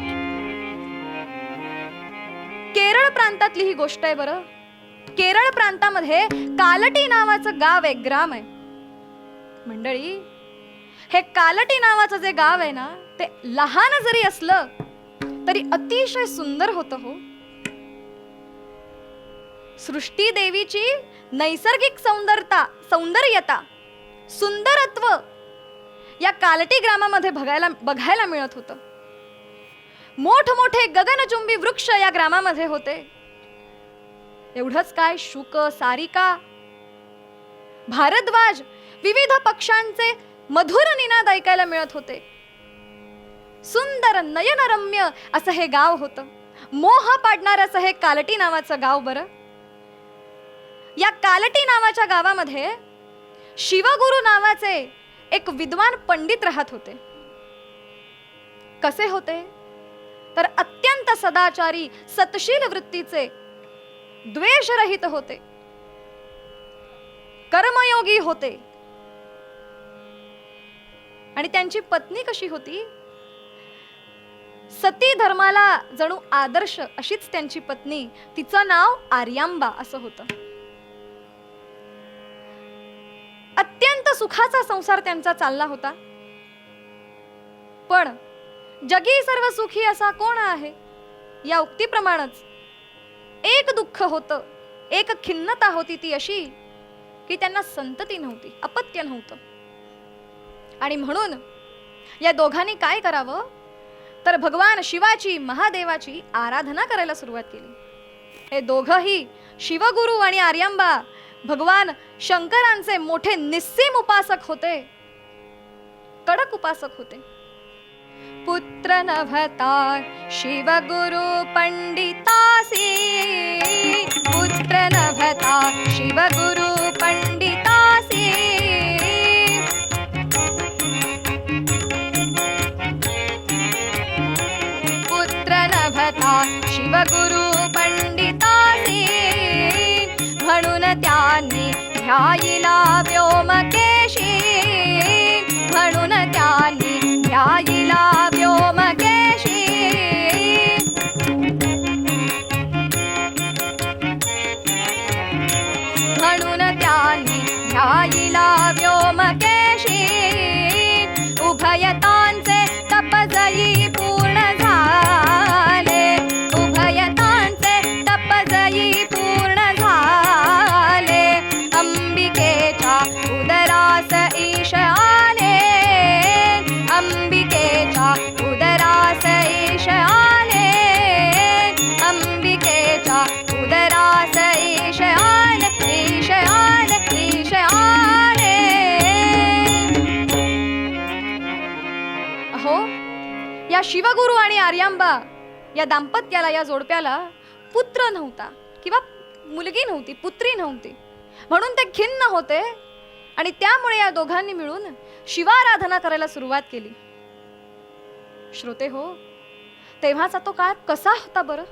केरळ प्रांतातली ही गोष्ट आहे बरं. केरळ प्रांतामध्ये कालटी नावाचं गाव आहे, ग्राम आहे. मंडळी, हे कालटी नावाचं जे गाव आहे ना, ते लहान जरी असलं तरी अतिशय सुंदर होतं. हो, सृष्टी देवीची नैसर्गिक सौंदर्यता, सुंदरत्व या कालटी ग्रामामध्ये बघायला मिळत होतं. मोठमोठे गगनचुंबी वृक्ष या ग्रामामध्ये होते. एवढंच काय, शुक, सारिका, भारद्वाज, विविध पक्ष्यांचे मधुर निनाद ऐकायला मिळत होते. सुंदर नयनरम्य असं हे गाव होतं. मोह पाडणार असं हे कालटी नावाचं गाव बरं. या कालटी नावाच्या गावामध्ये शिवगुरु नावाचे एक विद्वान पंडित राहत होते. कसे होते तर अत्यंत सदाचारी, सतशील वृत्तीचे, द्वेषरहित होते, कर्मयोगी होते. आणि त्यांची पत्नी कशी होती, सती धर्माला जणू आदर्श अशीच त्यांची पत्नी. तिचं नाव आर्यांबा असं होतं. अत्यंत सुखाचा संसार त्यांचा चालला होता. पण जगी सर्व सुखी असा कोण आहे, या उक्तीप्रमाणेच एक दुःख होतं, एक खिन्नता होती, ती अशी की त्यांना संतती नव्हती, अपत्य नव्हतं. आणि म्हणून या दोघांनी काय करावं तर भगवान शिवाची, महादेवाची आराधना करायला सुरुवात केली. हे दोघंही, शिवगुरु आणि आर्यांबा, भगवान शंकरांचे मोठे निस्सीम उपासक होते, कडक उपासक होते. पुत्र नभता शिवगुरु पंडितासी, पुत्र नभता शिवगुरु पंडितासी, पुत्र नभता शिवगुरु पंडितासी. म्हणून त्यांनी ध्यायिला व्योमकेशी, म्हणून त्यांनी ध्यायिला व्योमकेशी. म्हणून त्यांनी ध्यायिला व्योमकेशी. उभयतांचे तपजयी पूर्ण झाले, उभयतांचे तपजयी पूर्ण झाले. अंबिकेच्या उदरास ईश आले, अंबिकेच्या उदरास ईश आले, अंबिकेच्या उदरास ईश आले, ईश आले, ईश आले. अहो, या शिवगुरु आणि आर्यांबा या दाम्पत्याला, या जोडप्याला पुत्र नव्हता किंवा मुलगी नव्हती, पुत्री नव्हती. म्हणून ते खिन्न होते आणि त्यामुळे या दोघांनी मिळून शिवाराधना करायला सुरुवात केली. श्रोते हो, तेव्हाचा तो काळ कसा होता बरं?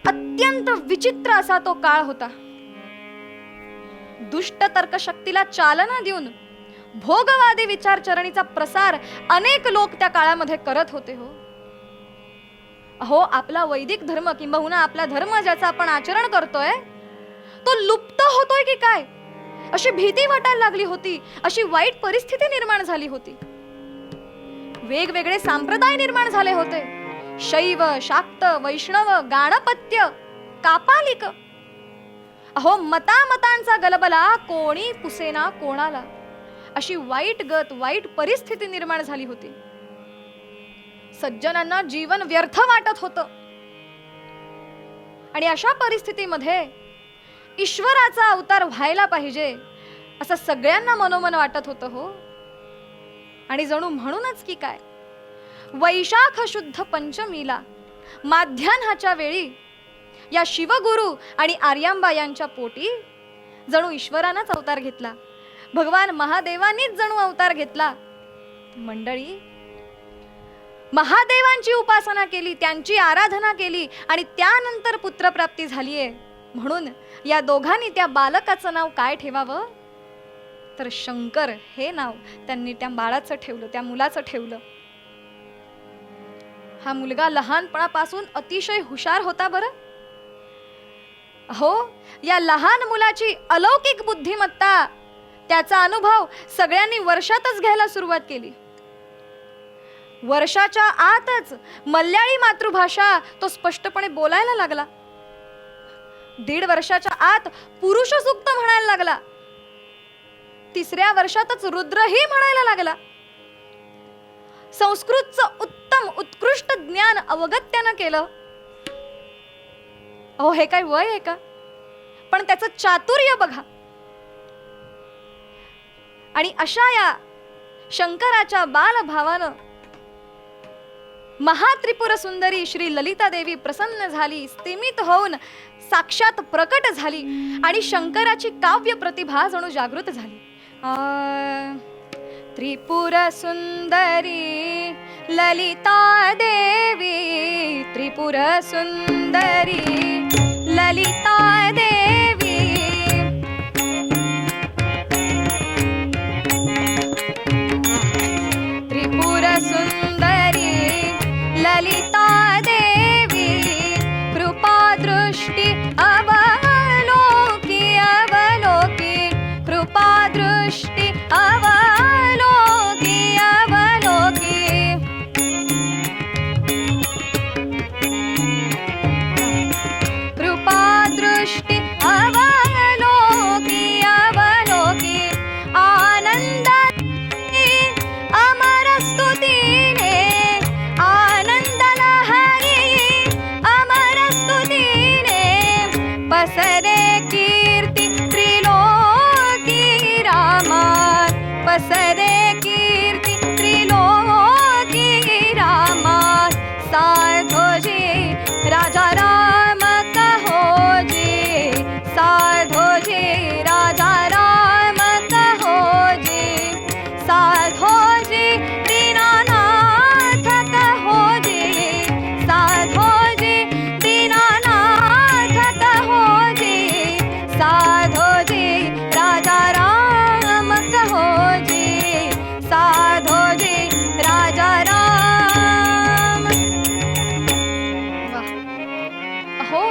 अत्यंत विचित्र असा तो काळ होता. दुष्ट तर्कशक्तीला चालना देऊन भोगवादी विचारचरणीचा प्रसार अनेक लोक त्या काळामध्ये करत होते हो. अहो, आपला वैदिक धर्म किंबहुना आपला धर्म ज्याचं आपण आचरण करतोय तो लुप्त होतोय की काय, अशी भीती वाटायला लागली होती. अशी वाईट परिस्थिती निर्माण झाली होती. वेगवेगळे संप्रदाय निर्माण झाले होते. शैव, शाक्त, वैष्णव, गाणपत्य, कापालिक. अहो, मतांचा गलबला कोणी पुसेना कोणाला, अशी वाईट गत, वाईट परिस्थिती निर्माण झाली होती. सज्जनांना जीवन व्यर्थ वाटत होतं. आणि अशा परिस्थितीमध्ये ईश्वराचा अवतार व्हायला पाहिजे असं सगळ्यांना मनोमन वाटत होतं हो. आणि जणू म्हणूनच की काय, वैशाख शुद्ध पंचमीला माध्यान्हाच्या वेळी या शिवगुरु आणि आर्यांबा यांच्या पोटी जणू ईश्वरानंच अवतार घेतला. भगवान महादेवांनीच जणू अवतार घेतला. मंडळी, महादेवांची उपासना केली, त्यांची आराधना केली आणि त्यानंतर पुत्रप्राप्ती झालीये. म्हणून या दोघांनी त्या बालकाचं नाव काय ठेवावं, तर शंकर हे नाव त्यांनी त्या बाळाचं ठेवलं, त्या मुलाचं ठेवलं. हा मुलगा लहानपणापासून अतिशय हुशार होता बरं. हो, या लहान मुलाची अलौकिक बुद्धिमत्ता, त्याचा अनुभव सगळ्यांनी वर्षातच घ्यायला सुरुवात केली. वर्षाच्या आतच मल्याळी मातृभाषा तो स्पष्टपणे बोलायला लागला. 1.5 वर्षाच्या आत पुरुष सूक्त म्हणायला लागला. 3ऱ्या वर्षातच रुद्रही म्हणायला लागला. संस्कृतचं उत्तम उत्कृष्ट ज्ञान अवगत त्यानं केलं. अहो, हे काय वय आहे का? पण त्याचं चातुर्य बघा. आणि अशा या शंकराच्या बालभावानं महात्रिपुर सुंदरी श्री ललिता देवी प्रसन्न झाली, स्तिमित होऊन साक्षात प्रकट झाली आणि शंकराची काव्य प्रतिभा जणू जागृत झाली. त्रिपुर सुंदरी ललिता देवी, त्रिपुर सुंदरी ललिता देवी, त्रिपुर सुंदरी ललिता देवी, कृपा दृष्टी अवलोकी अवलोकी, कृपा दृष्टी अवलोकी अवलोकी, कृपा दृष्टी अवलोकी अवलोकी, आनंद अमर स्तुतीने, आनंद लहरी अमर स्तुतीने, पसरे कीर्ती त्रिलोकी रामा, पसरे कीर्ती त्रिलोकी रामा, साधोजी राजा राम कहोजी, साधोजी राजा राम कहोजी, साधोजी दीनानाथ कहोजी, साधोजी दीनानाथ कहोजी, साधोजी राजा राम कहोजी, साधोजी राजा राम. वाह! अहो,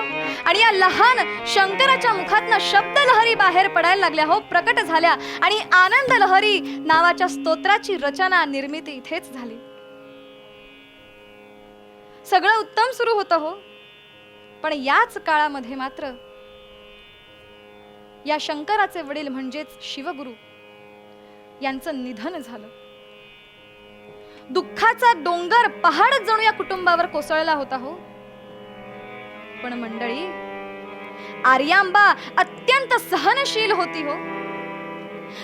आणि या लहान शंकराच्या मुखातनं शब्द लहरी बाहेर पडायला लागल्या हो, प्रकट झाल्या. आणि आनंद लहरी नावाच्या स्तोत्राची रचना निर्मिती इथेच झाली. सगळं उत्तम सुरू होतं हो. पण याच काळामध्ये मात्र या शंकराचे वडील म्हणजेच शिवगुरु यांचं निधन झालं. दुःखाचा डोंगर पहाड जणू या कुटुंबावर कोसळला होता हो. पण मंडळी, आर्यांबा अत्यंत सहनशील होती हो.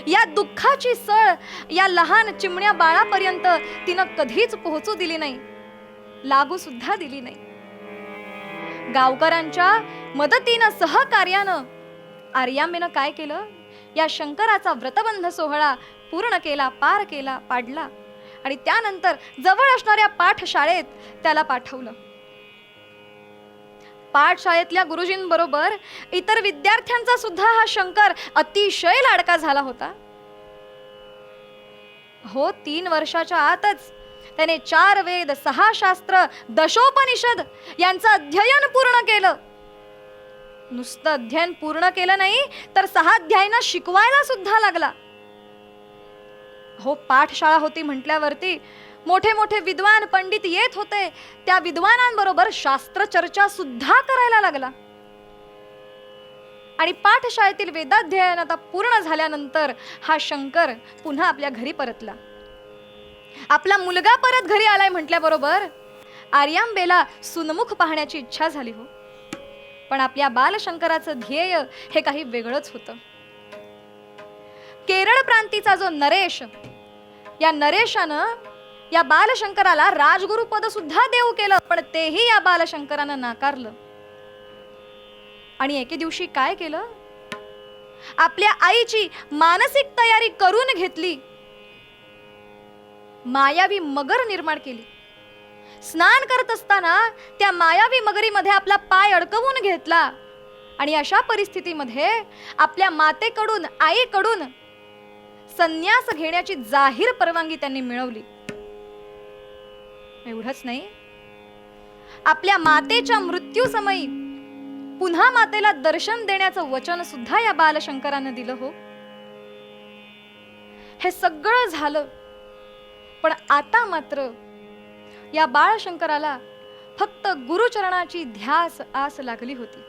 या दुःखाची सळ या लहान चिमण्या बाळापर्यंत तिनं कधीच पोहोचू दिली नाही, लागू सुद्धा दिली नाही. गावकऱ्यांच्या मदतीनं, सहकार्यानं आर्यांबेनं काय केलं, या शंकराचा व्रतबंध सोहळा पूर्ण केला, पार केला, पाडला. आणि त्यानंतर जवळ असणाऱ्या पाठशाळेत त्याला पाठवलं. पाठशाळेतल्या गुरुजींबरोबर इतर विद्यार्थ्यांचा सुद्धा हा शंकर अतिशय लाडका झाला होता. हो, 3 वर्षाच्या आतच त्याने 4 वेद, 6 शास्त्र, दशोपनिषद यांचं अध्ययन पूर्ण केलं. नुसतं अध्ययन पूर्ण केलं नाही तर 6 अध्यायांना शिकवायला सुद्धा लागला. हो, पाठशाळा होती म्हटल्यावरती मोठे मोठे विद्वान पंडित येत होते. त्या विद्वानांबरोबर शास्त्र चर्चा सुद्धा करायला लागला. आणि पाठशाळेतील वेदाध्ययन आता पूर्ण झाल्यानंतर हा शंकर पुन्हा आपल्या घरी परतला. आपला मुलगा परत घरी आलाय म्हटल्याबरोबर आर्यांबेला सुनमुख पाहण्याची इच्छा झाली. हो, पण आपल्या बालशंकराचं ध्येय हे काही वेगळंच होतं. केरळ प्रांतीचा जो नरेश, या नरेशानं या बालशंकराला राजगुरु पद सुद्धा देऊ केलं, पण तेही या बालशंकरानं नाकारलं. आणि एके दिवशी काय केलं, आपल्या आईची मानसिक तयारी करून घेतली. मायावी मगर निर्माण केली. स्नान करत असताना त्या मायावी मगरीमध्ये आपला पाय अडकवून घेतला आणि अशा परिस्थितीमध्ये आपल्या मातेकडून, आईकडून संन्यास घेण्याची जाहीर परवानगी त्यांनी मिळवली. एवढंच नाही, आपल्या मातेच्या मृत्यूसमयी पुन्हा मातेला दर्शन देण्याचं वचन सुद्धा या बालशंकरानं दिलं. हो, हे सगळं झालं, पण आता मात्र या बाळशंकराला फक्त गुरुचरणाची ध्यास आस लागली होती.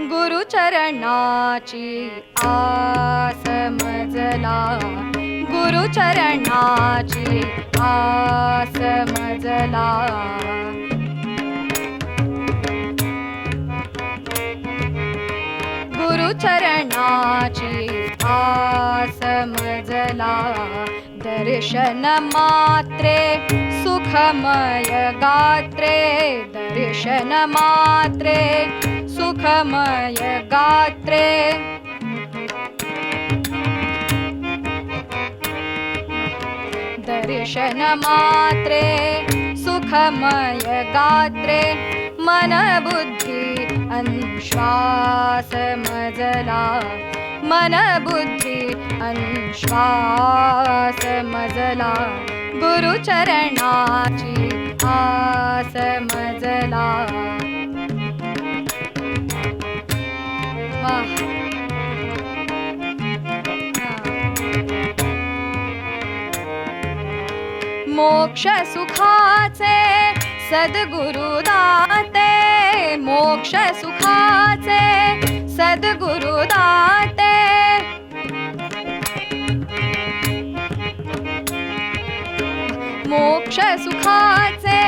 गुरुचरणाची आस मजला, गुरुचरणाची आस मजला. गुरुचरणाची आस मजला, दर्शन मात्रे सुखमय गात्रे, दर्शन मात्रे सुखमय गात्रे. दर्शन मात्रे सुखमय गात्रे, मन बुद्धी अन्श्वास मजला, मन बुद्धी अन्श्वास मजला. गुरुचरणाची आस मजला. वाह, मोक्ष सुखाचे सद्गुरु दाते, मोक्ष सुखाचे सद्गुरु दाते. मोक्ष सुखाचे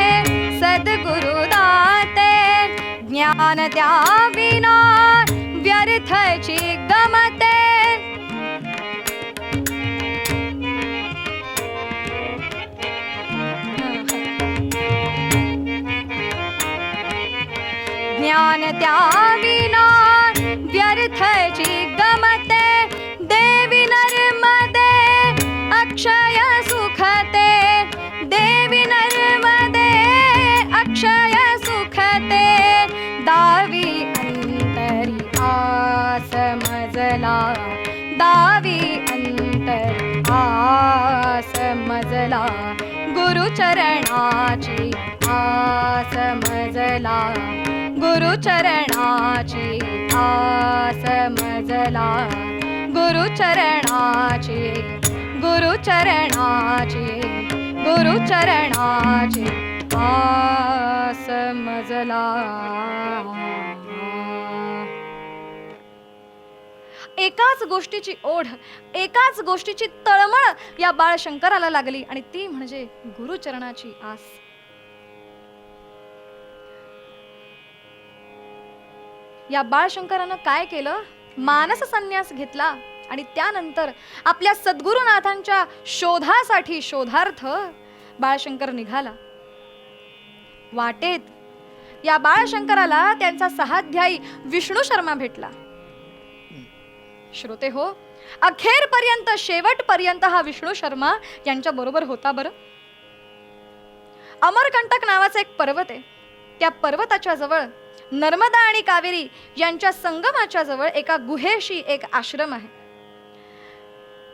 सद्गुरु दाते, ज्ञान द्याविना व्यर्थची गमते. ज्ञान द्याविना व्यर्थची गमते, देवी नर्मदे अक्षय सुखते, देवी नर्मदे अक्षय सुखते. दावी अंतरी आस मजला, दावी अंतरी आस मजला. गुरुचरणाची आस मजला, गुरुचरणाची आस मजला. गुरुचरणाची, गुरुचरणाची, गुरुचरणाची आस मजला. एकाच गोष्टीची ओढ, एकाच गोष्टीची तळमळ या बाळशंकराला लागली आणि ती म्हणजे गुरुचरणाची आस. या बाळशंकरानं काय केलं, मानस संन्यास घेतला आणि त्यानंतर आपल्या सद्गुरुनाथांच्या शोधासाठी, शोधार्थ बाळशंकर निघाला. वाटेत या बाळशंकराला त्यांचा सहाध्यायी विष्णू शर्मा भेटला. श्रोते हो, अखेरपर्यंत शेवटपर्यंत हा विष्णू शर्मा यांच्या बरोबर होता. बरं, अमरकंटक नावाचा एक पर्वत आहे. त्या पर्वताच्या जवळ नर्मदा आणि कावेरी यांच्या संगमाच्या जवळ एका गुहेशी एक आश्रम आहे.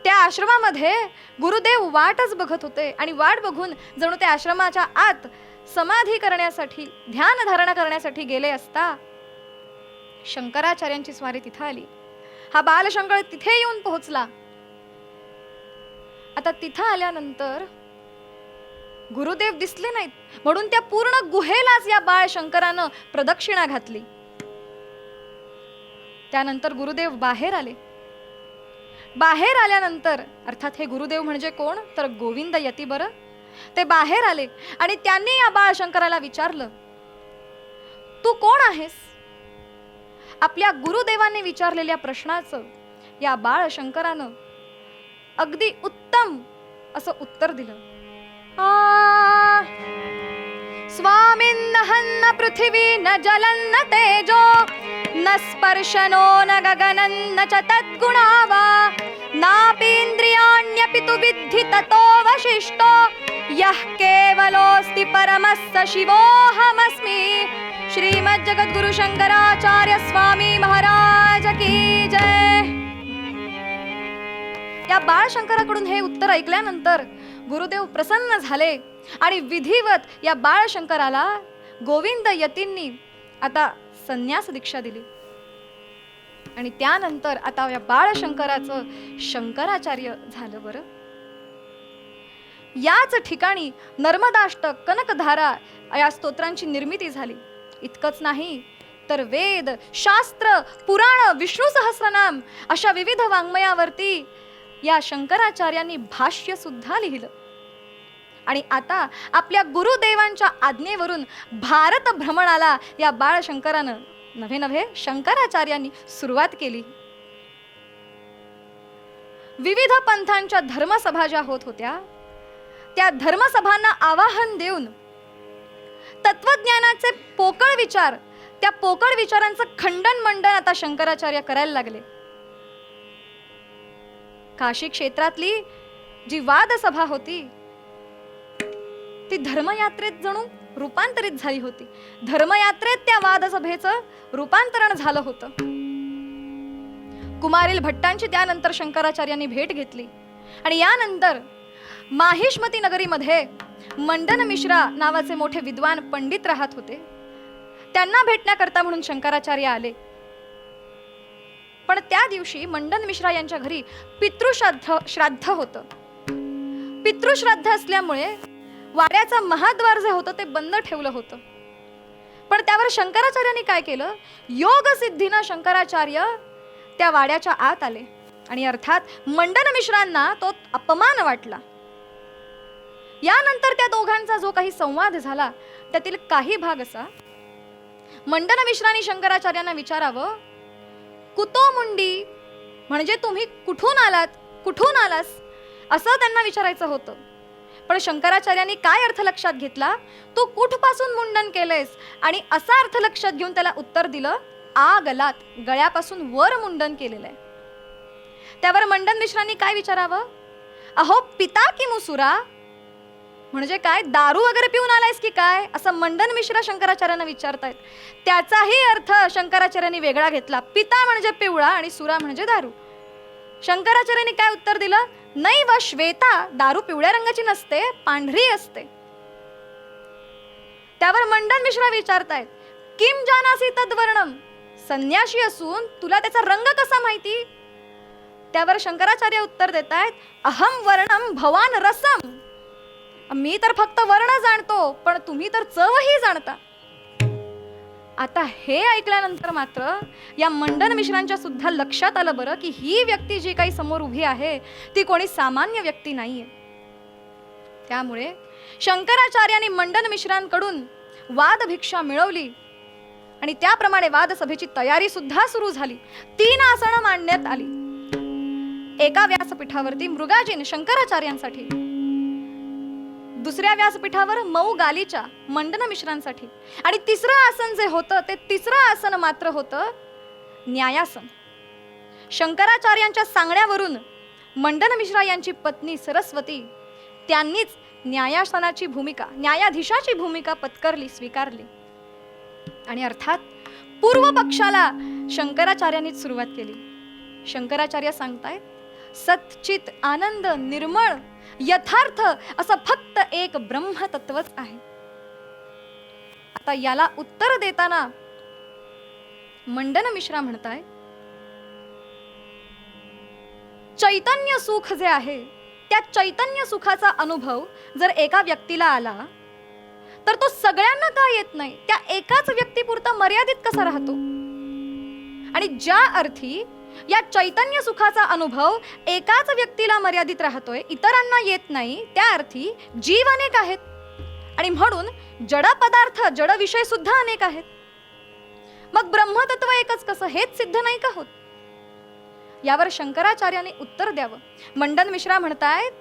त्या आश्रमामध्ये गुरुदेव वाटच बघत होते आणि वाट बघून जणू त्या आश्रमाच्या आत समाधी करण्यासाठी, ध्यान धारणा करण्यासाठी गेले असता शंकराचार्यांची स्वारी तिथे आली. हा बालशंकर तिथे येऊन पोहोचला. आता तिथे आल्यानंतर गुरुदेव दिसले नाहीत, म्हणून त्या पूर्ण गुहेलाच या बाळशंकरानं प्रदक्षिणा घातली. त्यानंतर गुरुदेव बाहेर आले. बाहेर आल्यानंतर, अर्थात हे गुरुदेव म्हणजे कोण तर गोविंद यती. बरं, ते बाहेर आले आणि त्यांनी या बाळशंकराला विचारलं, तू कोण आहेस? आपल्या गुरुदेवांनी विचारलेल्या प्रश्नाचं या बाळशंकरानं अगदी उत्तम असं उत्तर दिलं. स्वामिन्न हन्न पृथिवी न जलन्न तेजो न स्पर्शनो न गगनन्न च तद्गुणावा नापीन्द्रियाण्यपि तु विद्धि ततोऽवशिष्टो यः केवलोऽस्ति परमस्य शिवोऽहमस्मि. श्रीमज्जगद्गुरु शंकराचार्य स्वामी महाराज की जय. या बाळशंकराकडून हे उत्तर ऐकल्यानंतर गुरुदेव प्रसन्न झाले आणि विधिवत या बाळशंकराला गोविंद यतींनी आता संन्यास दीक्षा दिली. आणि त्यानंतर आता या बाळशंकराचं शंकराचार्य झालं. बरं, याच ठिकाणी नर्मदाष्टक, कनकधारा या स्तोत्रांची निर्मिती झाली. इतकंच नाही तर वेद, शास्त्र, पुराण, विष्णू सहस्रनाम अशा विविध वाङ्मयावरती या शंकराचार्यांनी भाष्य सुद्धा लिहिलं. आणि आता आपल्या गुरुदेवांच्या आज्ञेवरून भारत भ्रमणाला या बाळशंकरानं नव्हे शंकराचार्यांनी सुरुवात केली. विविध पंथांच्या धर्मसभा ज्या होत होत्या त्या धर्मसभांना आवाहन देऊन तत्वज्ञानाचे पोकळ विचार, त्या पोकळ विचारांचं खंडन मंडन आता शंकराचार्य करायला लागले. काशी क्षेत्रातली जी वादसभा होती ती धर्मयात्रेत जणू रूपांतरित झाली होती. धर्मयात्रेत त्या वादसभेचं रूपांतरण झालं होतं. कुमारील भट्टांची त्यानंतर शंकराचार्यांनी भेट घेतली आणि यानंतर माहिष्मती नगरीमध्ये मंडन मिश्रा नावाचे मोठे विद्वान पंडित राहत होते. त्यांना भेटण्याकरता म्हणून शंकराचार्य आले. पण त्या दिवशी मंडन मिश्रा यांच्या घरी पितृश्राद्ध होतं. पितृश्राद्ध असल्यामुळे वाड्याचं महाद्वार जे होतं ते बंद ठेवलं होतं. पण त्यावर शंकराचार्यांनी काय केलं, योग सिद्धीनं शंकराचार्य त्या वाड्याच्या आत आले आणि अर्थात मंडन मिश्रांना तो अपमान वाटला. यानंतर त्या दोघांचा जो काही संवाद झाला त्यातील काही भाग असा, मंडन मिश्रांनी शंकराचार्यांना विचारावं, कुतो मुंडी म्हणजे तुम्ही कुठून आलात, कुठून आलास असं त्यांना विचारायचं होतं. पण शंकराचार्यांनी काय अर्थ लक्षात घेतला, तू कुठपासून मुंडन केलेस, आणि असा अर्थ लक्षात घेऊन त्याला उत्तर दिलं, आ गलात, गळ्यापासून वर मुंडन केलेलं आहे. त्यावर मंडन मिश्रांनी काय विचारावं, अहो पिता की मुसुरा म्हणजे काय, दारू वगैरे पिऊन आलायस की काय, असं मंडन मिश्रा शंकराचार्यांना विचारतायत. त्याचाही अर्थ शंकराचार्यांनी वेगळा घेतला. पिता म्हणजे पिवळा आणि सुरा म्हणजे दारू. शंकराचार्यांनी काय उत्तर दिलं, नाही व श्वेता, दारू पिवळ्या रंगाची नसते, पांढरी असते. त्यावर मंडन मिश्रा विचारतायत, किम जानासी तद्वर्णम, संन्याशी असून तुला त्याचा रंग कसा माहिती. त्यावर शंकराचार्य उत्तर देतायत, अहम वर्णम भवान रसम, मी तर फक्त वर्ण जाणतो पण तुम्ही तर चवही जाणता. आता हे ऐकल्यानंतर मात्र या मंडन मिश्रांच्या सुद्धा लक्षात आलं बरं की ही व्यक्ती जी काही समोर उभी आहे ती कोणी सामान्य व्यक्ती नाहीये. त्यामुळे शंकराचार्यांनी मंडन मिश्रांकडून वादभिक्षा मिळवली आणि त्याप्रमाणे वादसभेची तयारी सुद्धा सुरू झाली. 3 आसनं मांडण्यात आली. एका व्यासपीठावरती मृगाजीन शंकराचार्यांसाठी, दुसऱ्या व्यासपीठावर मऊ गालीच्या मंडन मिश्रांसाठी. आणि तिसरं आसन जे होतं ते तिसरं आसन मात्र होतं न्यायासन. शंकराचार्यांच्या सांगण्यावरून मंडन मिश्रा यांची पत्नी सरस्वती त्यांनीच न्यायासनाची भूमिका, न्यायाधीशाची भूमिका पत्करली, स्वीकारली. आणि अर्थात पूर्व पक्षाला शंकराचार्यांनीच सुरुवात केली. शंकराचार्य सांगतायत, सच्चित आनंद निर्मळ यथार्थ असं फक्त एक ब्रह्मतत्वच आहे. आता याला उत्तर देताना मंडन मिश्रा म्हणताय, चैतन्य सुख जे आहे त्या चैतन्य सुखाचा अनुभव जर एका व्यक्तीला आला तर तो सगळ्यांना का येत नाही, त्या एकाच व्यक्तीपुरता मर्यादित कसा राहतो. आणि ज्या अर्थी या चैतन्य सुखाचा अनुभव एकाच व्यक्तीला मर्यादित राहतोय, इतरांना येत नाही, त्या अर्थी जीव अनेक आहेत आणि म्हणून जड पदार्थ, जड विषय सुद्धा अनेक आहेत. मग ब्रह्मतत्व एकच कसं, हेच सिद्ध नाही का होत. यावर शंकराचार्यांनी उत्तर द्यावं. मंडन मिश्रा म्हणतायत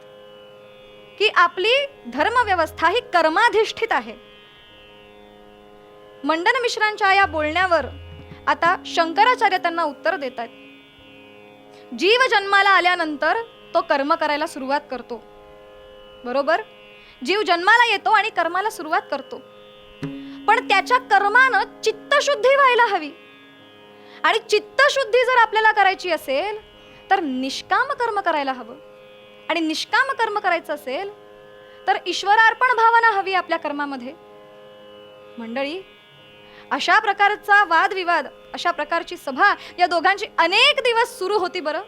की आपली धर्मव्यवस्था ही कर्माधिष्ठित आहे. मंडन मिश्रांच्या या बोलण्यावर आता शंकराचार्य त्यांना उत्तर देत आहेत. जीव जन्माला आल्यानंतर तो कर्म करायला सुरुवात करतो, बरोबर. जीव जन्माला येतो आणि कर्माला सुरुवात करतो, पण त्याच्या कर्मानं चित्तशुद्धी व्हायला हवी. आणि चित्तशुद्धी जर आपल्याला करायची असेल तर निष्काम कर्म करायला हवं. आणि निष्काम कर्म करायचं असेल तर ईश्वरार्पण भावना हवी आपल्या कर्मामध्ये. मंडळी, अशा प्रकारचा वादविवाद, अशा प्रकारची सभा या दोघांची अनेक दिवस सुरू होती बरं.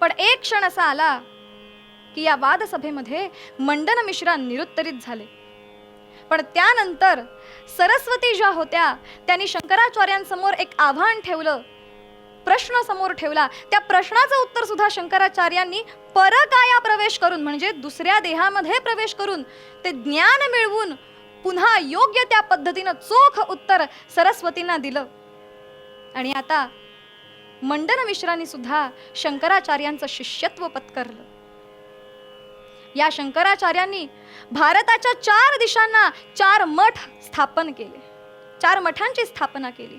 पण एक क्षण असा आला की या वादसभेमध्ये मंडन मिश्रा निरुत्तरित झाले. पण त्यानंतर सरस्वती ज्या होत्या त्यांनी शंकराचार्यांसमोर एक आव्हान ठेवलं, प्रश्न समोर ठेवला. त्या प्रश्नाचं उत्तर सुद्धा शंकराचार्यांनी परकाया प्रवेश करून, म्हणजे दुसऱ्या देहामध्ये प्रवेश करून ते ज्ञान मिळवून पुन्हा योग्य त्या पद्धतीनं चोख उत्तर सरस्वतींना दिलं. आणि आता मंडन मिश्रांनी सुद्धा शंकराचार्यांचं शिष्यत्व पत्करलं. या शंकराचार्यांनी भारताच्या 4 दिशांना 4 मठ स्थापन केले, 4 मठांची स्थापना केली.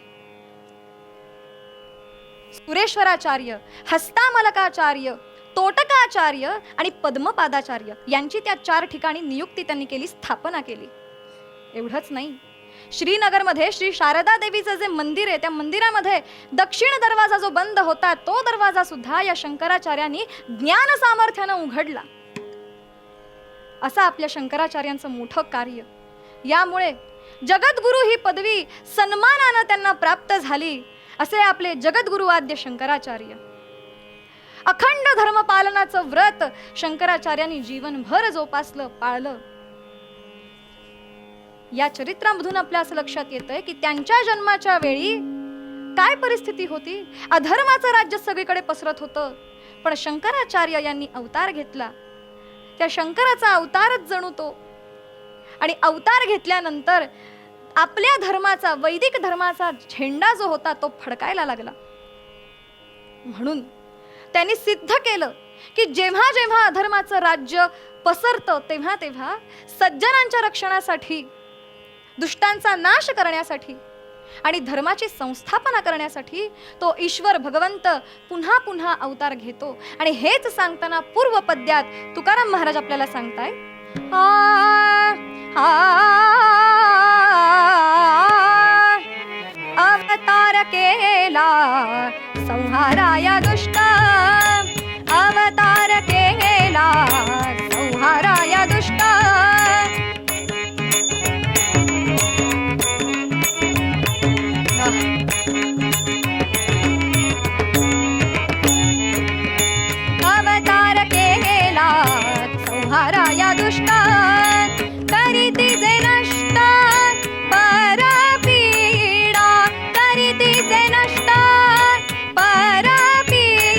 सुरेश्वराचार्य, हस्तामलकाचार्य, तोटकाचार्य आणि पद्मपादाचार्य यांची त्या 4 ठिकाणी नियुक्ती त्यांनी केली, स्थापना केली. एवढंच नाही, श्रीनगरमध्ये श्री शारदा देवीचं जे मंदिर आहे त्या मंदिरामध्ये दक्षिण दरवाजा जो बंद होता तो दरवाजा सुद्धा या शंकराचार्यांनी ज्ञान सामर्थ्यानं उघडला. असं आपल्या शंकराचार्यांचं मोठं कार्य. यामुळे जगद्गुरु ही पदवी सन्मानानं त्यांना प्राप्त झाली. असे आपले जगद्गुरुवाद्य शंकराचार्य. अखंड धर्मपालनाचं व्रत शंकराचार्यांनी जीवनभर जोपासलं, पाळलं. या चरित्रामधून आपल्या असं लक्षात येतंय की त्यांच्या जन्माच्या वेळी काय परिस्थिती होती. अधर्माचं राज्य सगळीकडे पसरत होतं, पण शंकराचार्य यांनी अवतार घेतला. त्या शंकराचा अवतारच जणू तो. आणि अवतार घेतल्यानंतर आपल्या धर्माचा, वैदिक धर्माचा झेंडा जो होता तो फडकायला लागला. म्हणून त्यांनी सिद्ध केलं की जेव्हा जेव्हा अधर्माचं राज्य पसरतं तेव्हा तेव्हा सज्जनांच्या रक्षणासाठी, दुष्टांचा नाश करण्यासाठी आणि धर्माची संस्थापना करण्यासाठी तो ईश्वर भगवंत पुन्हा पुन्हा अवतार घेतो. आणि हेच सांगताना पूर्व पद्यात तुकाराम महाराज आपल्याला सांगताय, अवतार केला संहाराया दुष्ट, अवतार केला संहाराया दुष्ट. अवतार केला संहाराया दुष्ट, करीती जे नष्ट परपीडा, करीती जे नष्ट परपीडा.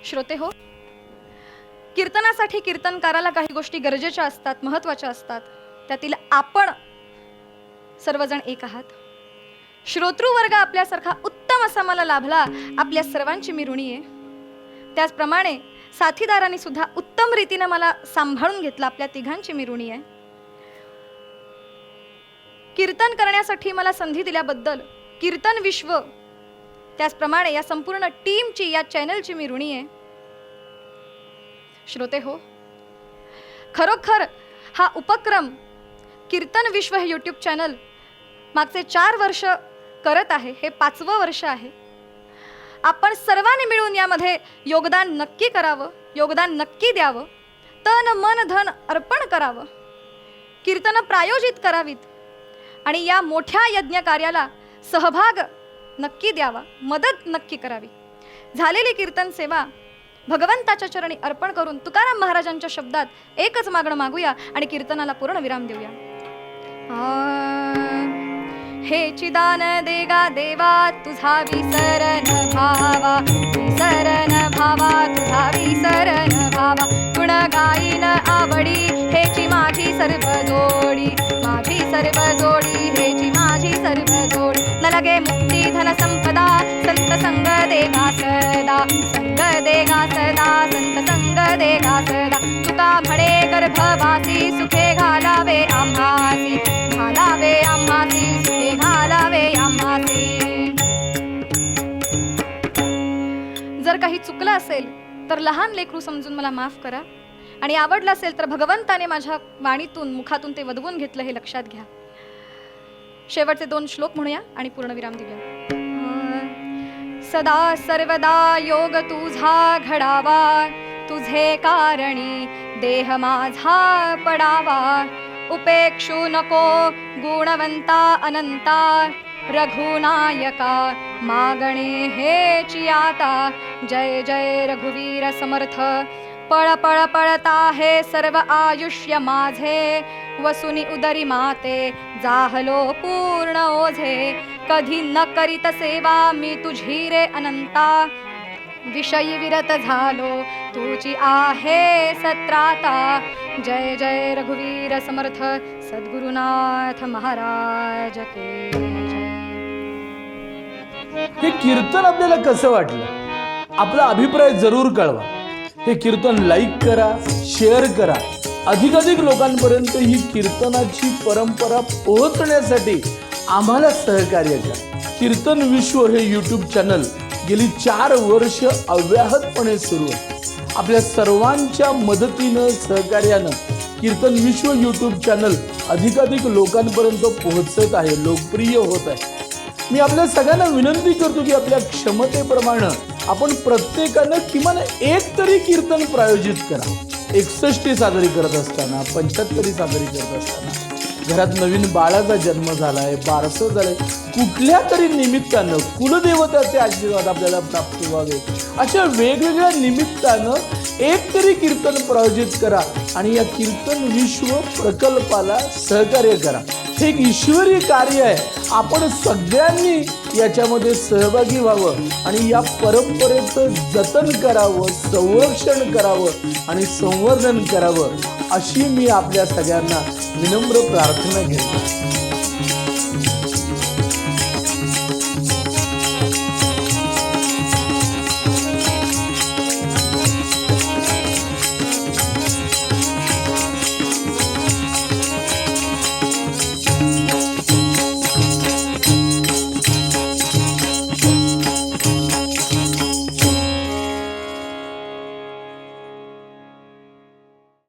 श्रोते हो, कीर्तनासाठी कीर्तनकाराला काही गोष्टी गरजेच्या असतात, महत्त्वाच्या असतात. त्यातील आपण सर्वजण एक आहात. श्रोतृवर्ग आपल्यासारखा उत्तम असा मला लाभला, आपल्या सर्वांची मी ऋणी आहे. त्याचप्रमाणे साथीदारांनी सुद्धा उत्तम रीतीने मला सांभाळून घेतलं, आपल्या तिघांची मी ऋणी आहे. कीर्तन करण्यासाठी मला संधी दिल्याबद्दल कीर्तन विश्व, त्याचप्रमाणे या संपूर्ण टीमची, या चॅनलची मी ऋणी आहे. श्रोते हो, खरोखर हा उपक्रम कीर्तन विश्व हे यूट्यूब चॅनल मागचे 4 वर्ष करत आहे. हे 5वं वर्ष आहे. आपण सर्वांनी मिळून यामध्ये योगदान नक्की करावं, योगदान नक्की द्यावं, तन मन धन अर्पण करावं, कीर्तन प्रायोजित करावीत आणि या मोठ्या यज्ञ कार्याला सहभाग नक्की द्यावा, मदत नक्की करावी. झालेली कीर्तन सेवा भगवंताच्या चरणी अर्पण करून तुकाराम महाराजांच्या शब्दात एकच मागणं मागूया आणि कीर्तनाला पूर्ण विराम देऊया. हे चिदान देगा देवा तुझा विसरण भावा, विसरण भावा तुझा विसरण भावा. गुण गाईन आवडी हेची माझी सर्व जोडी, माझी सर्व जोडी हेची माझी सर्व जोडी. न लगे मुक्ती धन संपदा संत संग देगा सदा, संग देगा सदा, संत संग देगा सदा. तुका म्हणे गर्भवासी सुखे घालावे आम्हासी, घालावे आम्हासी, सुखे घालावे आम्हासी. जर काही चुकलं असेल तर लहान लेकरू समजून मला माफ करा आणि आवडलं असेल तर भगवंताने माझ्या वाणीतून, मुखातून ते वदवून घेतलं हे लक्षात घ्या. शेवटचे 2 श्लोक म्हणूया आणि पूर्ण विराम देऊया. सदा सर्वदा योग तुझा घडावा, तुझे कारणी देह माझा पडावा. उपेक्षू नको गुणवंता अनंता, रघुनायका मागणे हेची आता. जय जय रघुवीर समर्थ, पळ पळ पळता हे सर्व आयुष्य माझे. वसुनी उदरी माते जाहलो पूर्ण ओझे. कधी न करीत सेवा मी तुझी रे अनंता. विषयी विरत झालो तुझी आहे सत्राता. जय जय रघुवीर समर्थ सद्गुरुनाथ महाराज के जय. हे कीर्तन आपल्याला कसं वाटलं? आपला अभिप्राय जरूर कळवा. हे कीर्तन लाईक करा, शेअर करा. अधिकाधिक लोकांपर्यंत ही कीर्तनाची परंपरा पोहोचण्यासाठी आम्हाला सहकार्य करा. कीर्तन विश्व हे यूट्यूब चॅनल गेली 4 वर्ष अव्याहतपणे सुरू आहे. आपल्या सर्वांच्या मदतीनं, सहकार्यानं कीर्तन विश्व यूट्यूब चॅनल अधिकाधिक लोकांपर्यंत पोहोचत आहे, लोकप्रिय होत आहे. मी आपल्या सगळ्यांना विनंती करतो की आपल्या क्षमतेप्रमाणे आपण प्रत्येकानं किमान एक तरी कीर्तन प्रायोजित करा. 61 साजरी करत असताना, 75 साजरी करत असताना, घरात नवीन बाळाचा जन्म झालाय, बारसं झालंय, कुठल्या तरी निमित्तानं कुलदेवताचे आशीर्वाद आपल्याला प्राप्त व्हावे, अशा वेगवेगळ्या निमित्तानं एक तरी कीर्तन प्रायोजित करा आणि या कीर्तन विश्व प्रकल्पाला सहकार्य करा. हे एक ईश्वरी कार्य आहे. आपण सगळ्यांनी याच्यामध्ये सहभागी व्हावं आणि या परंपरेचं जतन करावं, संरक्षण करावं आणि संवर्धन करावं, अशी मी आपल्या सगळ्यांना विनम्र प्रार्थना करतो.